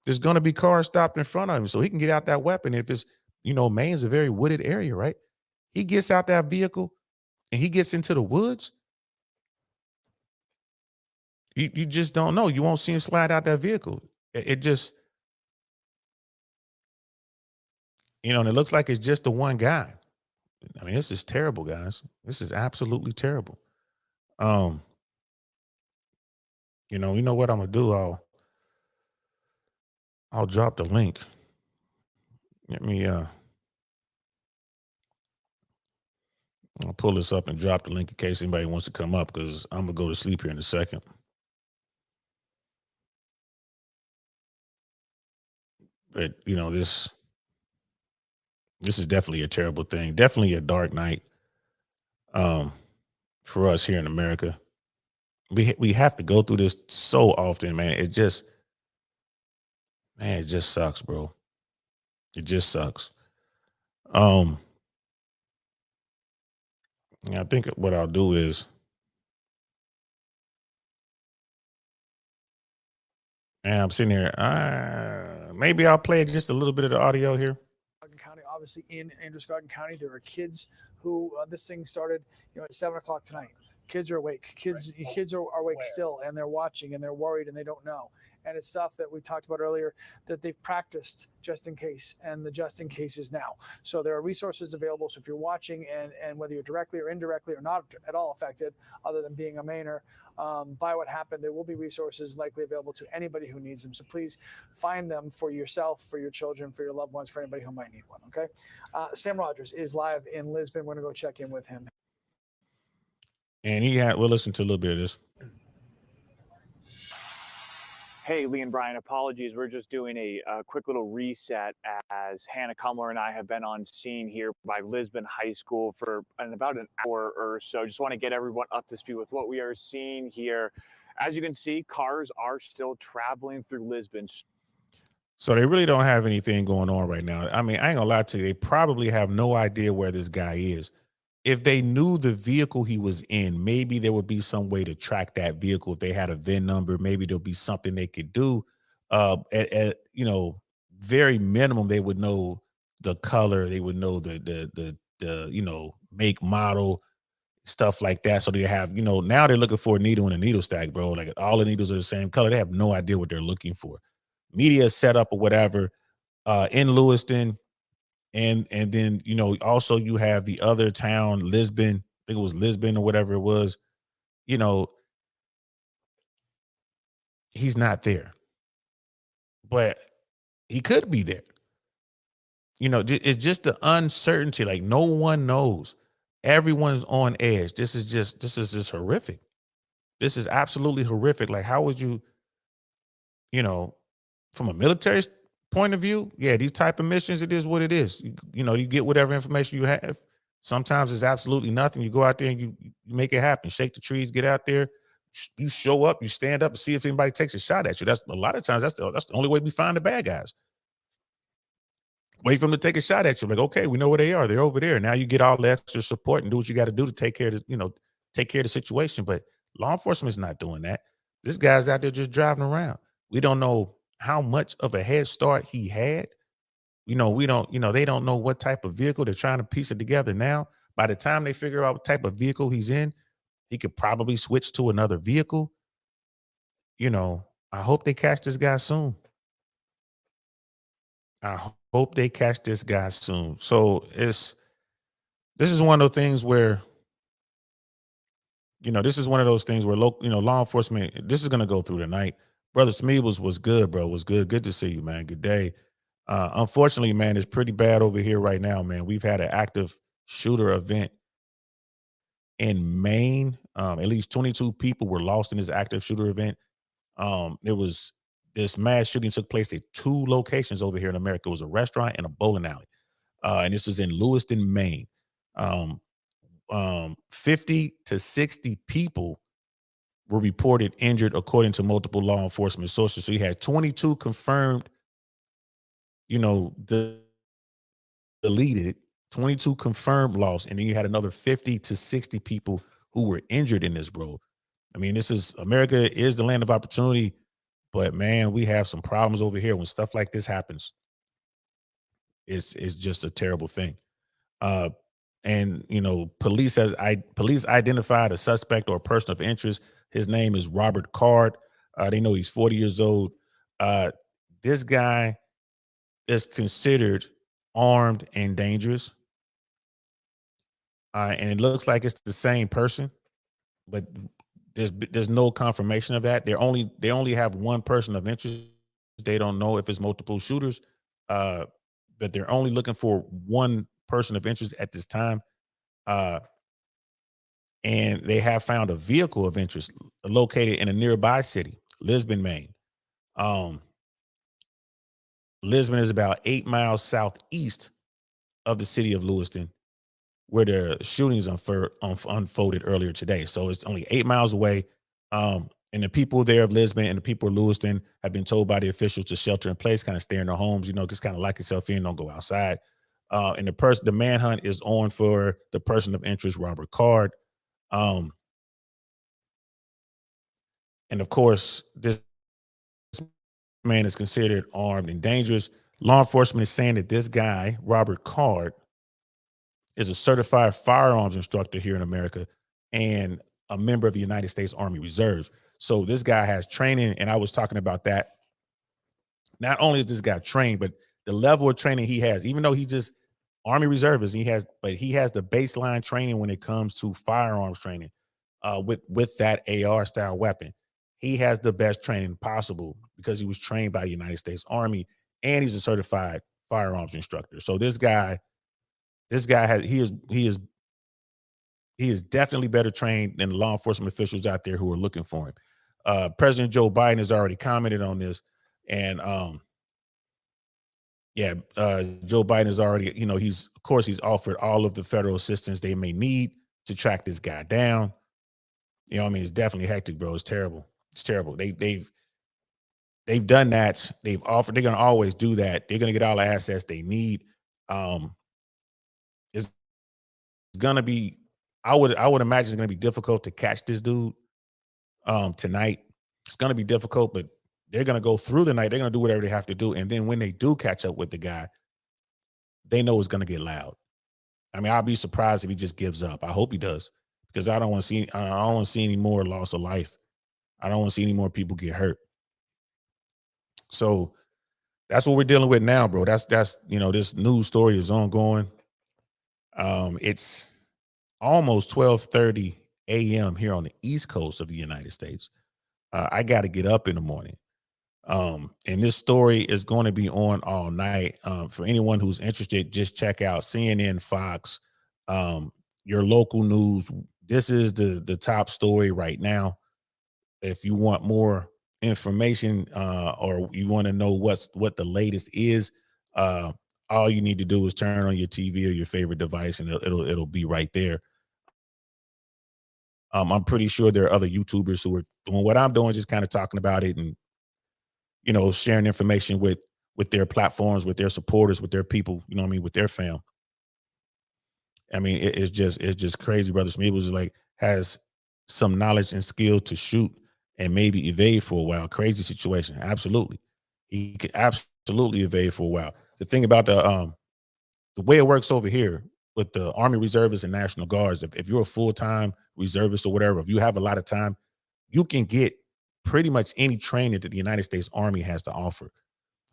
There's going to be cars stopped in front of him so he can get out that weapon. If it's, Maine's a very wooded area, right? He gets out that vehicle and he gets into the woods. You just don't know. You won't see him slide out that vehicle. It just, and it looks like it's just the one guy. I mean, this is terrible, guys. This is absolutely terrible. Um, you know what I'm gonna do? I'll drop the link. Let me I'll pull this up and drop the link in case anybody wants to come up, because I'm gonna go to sleep here in a second. But this is definitely a terrible thing. Definitely a dark night um for us here in America. We have to go through this so often, man. It just sucks, bro. It just sucks. Um, yeah, I think what I'll do is, and I'm sitting here. Maybe I'll play just a little bit of the audio here. County, obviously in Androscoggin County, there are kids who this thing started, at 7 o'clock tonight. Kids are awake. Kids are awake still, and they're watching, and they're worried, and they don't know. And it's stuff that we talked about earlier that they've practiced just in case, and the just in case is now. So there are resources available. So if you're watching, and whether you're directly or indirectly or not at all affected, other than being a Mainer, by what happened, there will be resources likely available to anybody who needs them. So please find them for yourself, for your children, for your loved ones, for anybody who might need one. Okay. Sam Rogers is live in Lisbon. We're going to go check in with him. And we'll listen to a little bit of this. Hey, Lee and Brian, apologies. We're just doing a quick little reset as Hannah Cumler and I have been on scene here by Lisbon High School for about an hour or so. Just want to get everyone up to speed with what we are seeing here. As you can see, cars are still traveling through Lisbon. So they really don't have anything going on right now. I mean, I ain't gonna lie to you. They probably have no idea where this guy is. If they knew the vehicle he was in, maybe there would be some way to track that vehicle. If they had a VIN number, maybe there'll be something they could do. At very minimum, they would know the color, they would know the make, model, stuff like that. So they have, now they're looking for a needle in a needle stack, bro. Like all the needles are the same color. They have no idea what they're looking for. Media setup or whatever in Lewiston, and then also you have the other town, Lisbon. I think it was Lisbon or whatever it was. You know, he's not there, but he could be there. It's just the uncertainty. Like no one knows. Everyone's on edge. This is just horrific. This is absolutely horrific. Like how would you know, from a military point of view, yeah, these type of missions, it is what it is. You get whatever information you have. Sometimes it's absolutely nothing. You go out there and you make it happen. Shake the trees, get out there. You show up, you stand up and see if anybody takes a shot at you. That's a lot of times that's the only way we find the bad guys. Wait for them to take a shot at you. Like, okay, we know where they are. They're over there. Now you get all the extra support and do what you got to do to take care of the situation. But law enforcement is not doing that. This guy's out there just driving around. We don't know how much of a head start he had. We don't, they don't know what type of vehicle. They're trying to piece it together now. By the time they figure out what type of vehicle he's in, he could probably switch to another vehicle. I hope they catch this guy soon. I hope they catch this guy soon. So this is one of those things where, this is one of those things where law enforcement, this is gonna go through the night. Brother Smeebles was good, bro. Was good. Good to see you, man. Good day. Unfortunately, man, it's pretty bad over here right now, man. We've had an active shooter event in Maine. At least 22 people were lost in this active shooter event. There was this mass shooting took place at two locations over here in America. It was a restaurant and a bowling alley. And this is in Lewiston, Maine. Um, 50 to 60 people were reported injured, according to multiple law enforcement sources. So you had 22 confirmed, deleted, 22 confirmed loss, and then you had another 50 to 60 people who were injured in this, bro. I mean, America is the land of opportunity, but man, we have some problems over here when stuff like this happens. It's just a terrible thing. Uh, and police identified a suspect or a person of interest. His name is Robert Card. They know he's 40 years old. This guy is considered armed and dangerous. And it looks like it's the same person, but there's no confirmation of that. They only have one person of interest. They don't know if it's multiple shooters, uh, but they're only looking for one person of interest at this time. Uh, and they have found a vehicle of interest located in a nearby city, Lisbon, Maine. Um, Lisbon is about 8 miles southeast of the city of Lewiston, where the shootings unfolded earlier today. So it's only 8 miles away. And the people there of Lisbon and the people of Lewiston have been told by the officials to shelter in place, kind of stay in their homes, just kind of lock yourself in, don't go outside. And the manhunt is on for the person of interest, Robert Card. Um, and of course, this man is considered armed and dangerous. Law enforcement is saying that this guy, Robert Card, is a certified firearms instructor here in America and a member of the United States Army Reserves. So this guy has training, and I was talking about that. Not only is this guy trained, but the level of training he has, even though he just Army Reservist, he has the baseline training when it comes to firearms training, with that AR style weapon. He has the best training possible because he was trained by the United States Army, and he's a certified firearms instructor. So this guy he is definitely better trained than the law enforcement officials out there who are looking for him. President Joe Biden has already commented on this, and yeah, Joe Biden is already, he's of course he's offered all of the federal assistance they may need to track this guy down. You know, what I mean, it's definitely hectic, bro. It's terrible. It's terrible. They've done that. They've offered. They're gonna always do that. They're gonna get all the assets they need. Um, it's gonna be. I would imagine it's gonna be difficult to catch this dude tonight. It's gonna be difficult, but they're gonna go through the night. They're gonna do whatever they have to do, and then when they do catch up with the guy, they know it's gonna get loud. I mean, I'll be surprised if he just gives up. I hope he does, because I don't want to see. I don't want to see any more loss of life. I don't want to see any more people get hurt. So that's what we're dealing with now, bro. That's this news story is ongoing. It's almost 12:30 a.m. here on the East Coast of the United States. I got to get up in the morning. And this story is going to be on all night. For anyone who's interested, just check out CNN, Fox, your local news. This is the top story right now. If you want more information, or you want to know what the latest is, all you need to do is turn on your TV or your favorite device, and it'll be right there. I'm pretty sure there are other YouTubers who are doing what I'm doing, just kind of talking about it and sharing information with their platforms, with their supporters, with their people. You know what I mean, with their fam. I mean, it's just crazy, brother. Smith was like has some knowledge and skill to shoot and maybe evade for a while. Crazy situation, absolutely. He could absolutely evade for a while. The thing about the way it works over here with the Army Reservists and National Guards, if you're a full-time reservist or whatever, if you have a lot of time, you can get pretty much any training that the United States Army has to offer.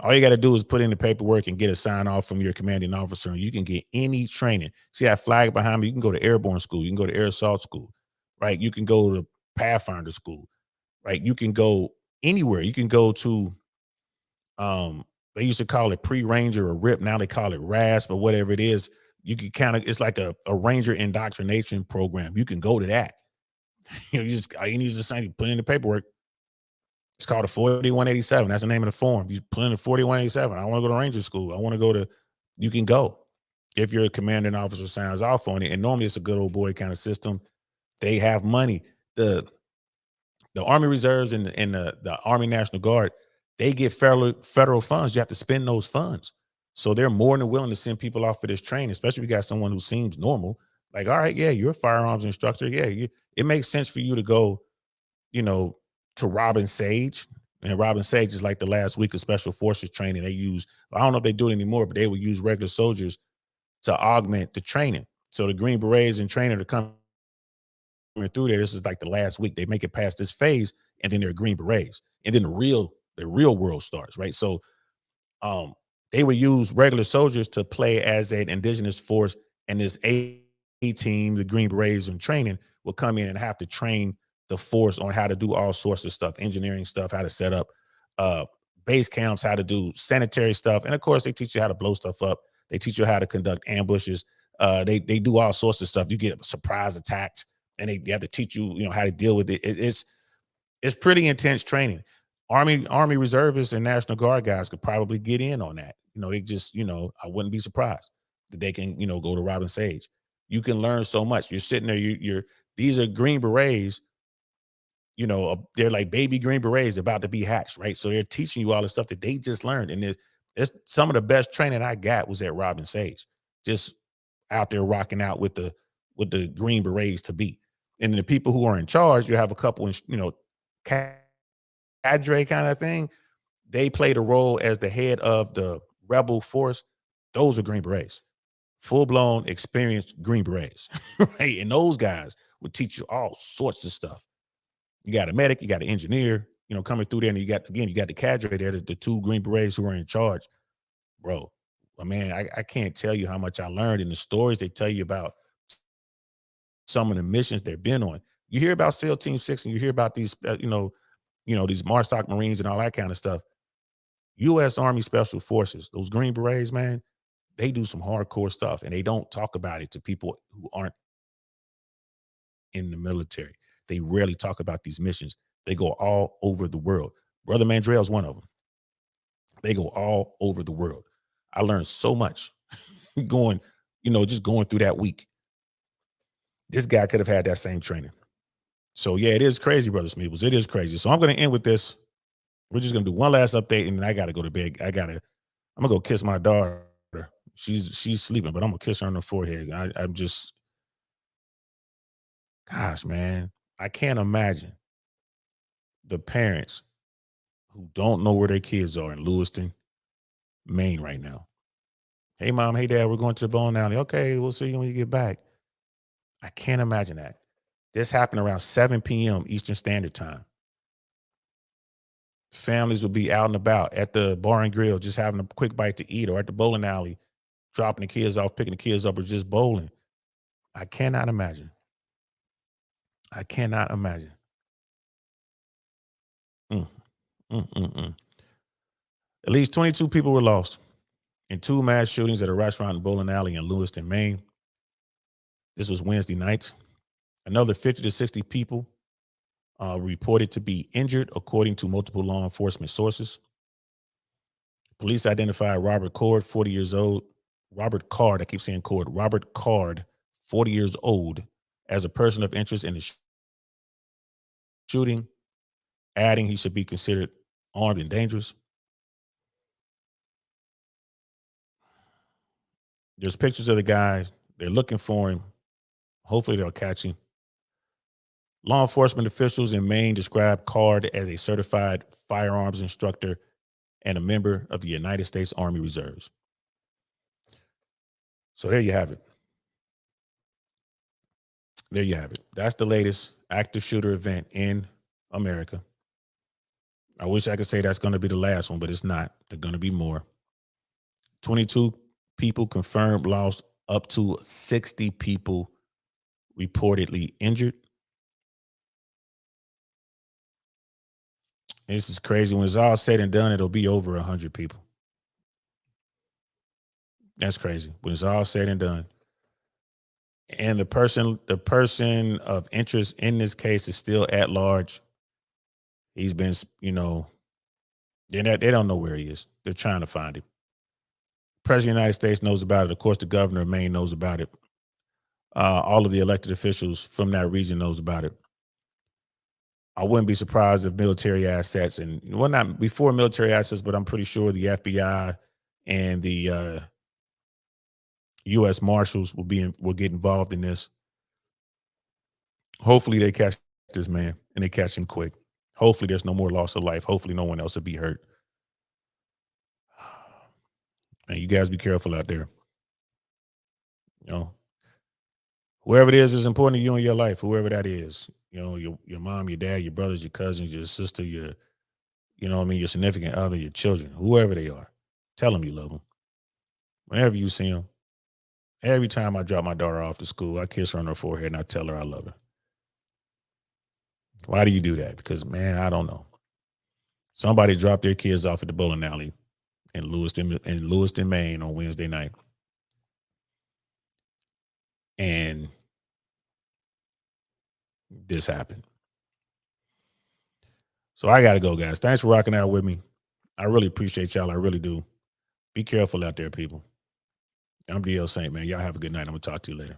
All you got to do is put in the paperwork and get a sign off from your commanding officer, and you can get any training. See that flag behind me? You can go to airborne school. You can go to air assault school, right? You can go to Pathfinder school, right? You can go anywhere. You can go to, they used to call it pre-ranger or RIP. Now they call it RASP or whatever it is. You can it's like a ranger indoctrination program. You can go to that. All you need is a sign. You put in the paperwork. It's called a 4187. That's the name of the form. You put in a 4187. I want to go to Ranger School. I want to go to, you can go. If your commanding officer signs off on it. And normally it's a good old boy kind of system. They have money. The Army Reserves and the Army National Guard, they get federal funds. You have to spend those funds. So they're more than willing to send people off for this training, especially if you got someone who seems normal. Like, all right, yeah, you're a firearms instructor. Yeah, it makes sense for you to go, you know, to Robin Sage. And Robin Sage is like the last week of special forces training. They use, I don't know if they do it anymore, but they would use regular soldiers to augment the training. So the Green Berets and trainer to come through there, this is like the last week. They make it past this phase, and then they're Green Berets. And then the real world starts, right? So they would use regular soldiers to play as an indigenous force, and this A team, the Green Berets in training, will come in and have to train the force on how to do all sorts of stuff, engineering stuff, how to set up base camps, how to do sanitary stuff, and of course they teach you how to blow stuff up. They teach you how to conduct ambushes. They do all sorts of stuff. You get surprise attacks, and they have to teach you, how to deal with it. It's pretty intense training. Army reservists and National Guard guys could probably get in on that. They just, I wouldn't be surprised that they can, go to Robin Sage. You can learn so much. You're sitting there, you're these are Green Berets, they're like baby Green Berets about to be hatched, right? So they're teaching you all the stuff that they just learned. And it's some of the best training I got was at Robin Sage, just out there rocking out with the Green Berets to be. And the people who are in charge, you have a couple, cadre kind of thing. They played a role as the head of the rebel force. Those are Green Berets, full blown experienced Green Berets, right? And those guys would teach you all sorts of stuff. You got a medic, you got an engineer, coming through there, and you got the cadre there, the two Green Berets who are in charge, bro. Well, man, I can't tell you how much I learned in the stories they tell you about some of the missions they've been on. You hear about SEAL Team 6 and you hear about these, these MARSOC Marines and all that kind of stuff. U.S. Army Special Forces, those Green Berets, man, they do some hardcore stuff, and they don't talk about it to people who aren't in the military. They rarely talk about these missions. They go all over the world. Brother Mandrell is one of them. They go all over the world. I learned so much going, just going through that week. This guy could have had that same training. So yeah, it is crazy, Brother Smeebles. It is crazy. So I'm going to end with this. We're just going to do one last update, and then I got to go to bed. I'm going to go kiss my daughter. She's sleeping, but I'm going to kiss her on the forehead. I'm just, gosh, man, I can't imagine the parents who don't know where their kids are in Lewiston, Maine right now. Hey, Mom. Hey, Dad. We're going to the bowling alley. Okay, we'll see you when you get back. I can't imagine that. This happened around 7 p.m. Eastern Standard Time. Families will be out and about at the bar and grill, just having a quick bite to eat, or at the bowling alley, dropping the kids off, picking the kids up, or just bowling. I cannot imagine. I cannot imagine. Mm, mm, mm, mm. At least 22 people were lost in 2 mass shootings at a restaurant and bowling alley in Lewiston, Maine. This was Wednesday night. Another 50 to 60 people reported to be injured, according to multiple law enforcement sources. Police identified Robert Card, 40 years old. Robert Card, I keep saying Cord. Robert Card, 40 years old, as a person of interest in the shooting, adding he should be considered armed and dangerous. There's pictures of the guy. They're looking for him. Hopefully they'll catch him. Law enforcement officials in Maine described Card as a certified firearms instructor and a member of the United States Army Reserves. So there you have it. There you have it. That's the latest active shooter event in America. I wish I could say that's going to be the last one, but it's not. There are going to be more. 22 people confirmed lost, up to 60 people reportedly injured. This is crazy. When it's all said and done, it'll be over 100 people. That's crazy. When it's all said and done. And the person of interest in this case is still at large. He's been, they don't know where he is. They're trying to find him. President of the United States knows about it. Of course, the governor of Maine knows about it. All of the elected officials from that region knows about it. I wouldn't be surprised if military assets not before military assets, but I'm pretty sure the FBI and the U.S. Marshals will get involved in this. Hopefully they catch this man and they catch him quick. Hopefully there's no more loss of life. Hopefully no one else will be hurt. And you guys be careful out there. Whoever it is important to you in your life, whoever that is. Your mom, your dad, your brothers, your cousins, your sister, your significant other, your children, whoever they are. Tell them you love them. Whenever you see them. Every time I drop my daughter off to school, I kiss her on her forehead and I tell her I love her. Why do you do that? Because, man, I don't know. Somebody dropped their kids off at the bowling alley in Lewiston, Maine on Wednesday night. And this happened. So I got to go, guys. Thanks for rocking out with me. I really appreciate y'all. I really do. Be careful out there, people. I'm DL Saint, man. Y'all have a good night. I'm going to talk to you later.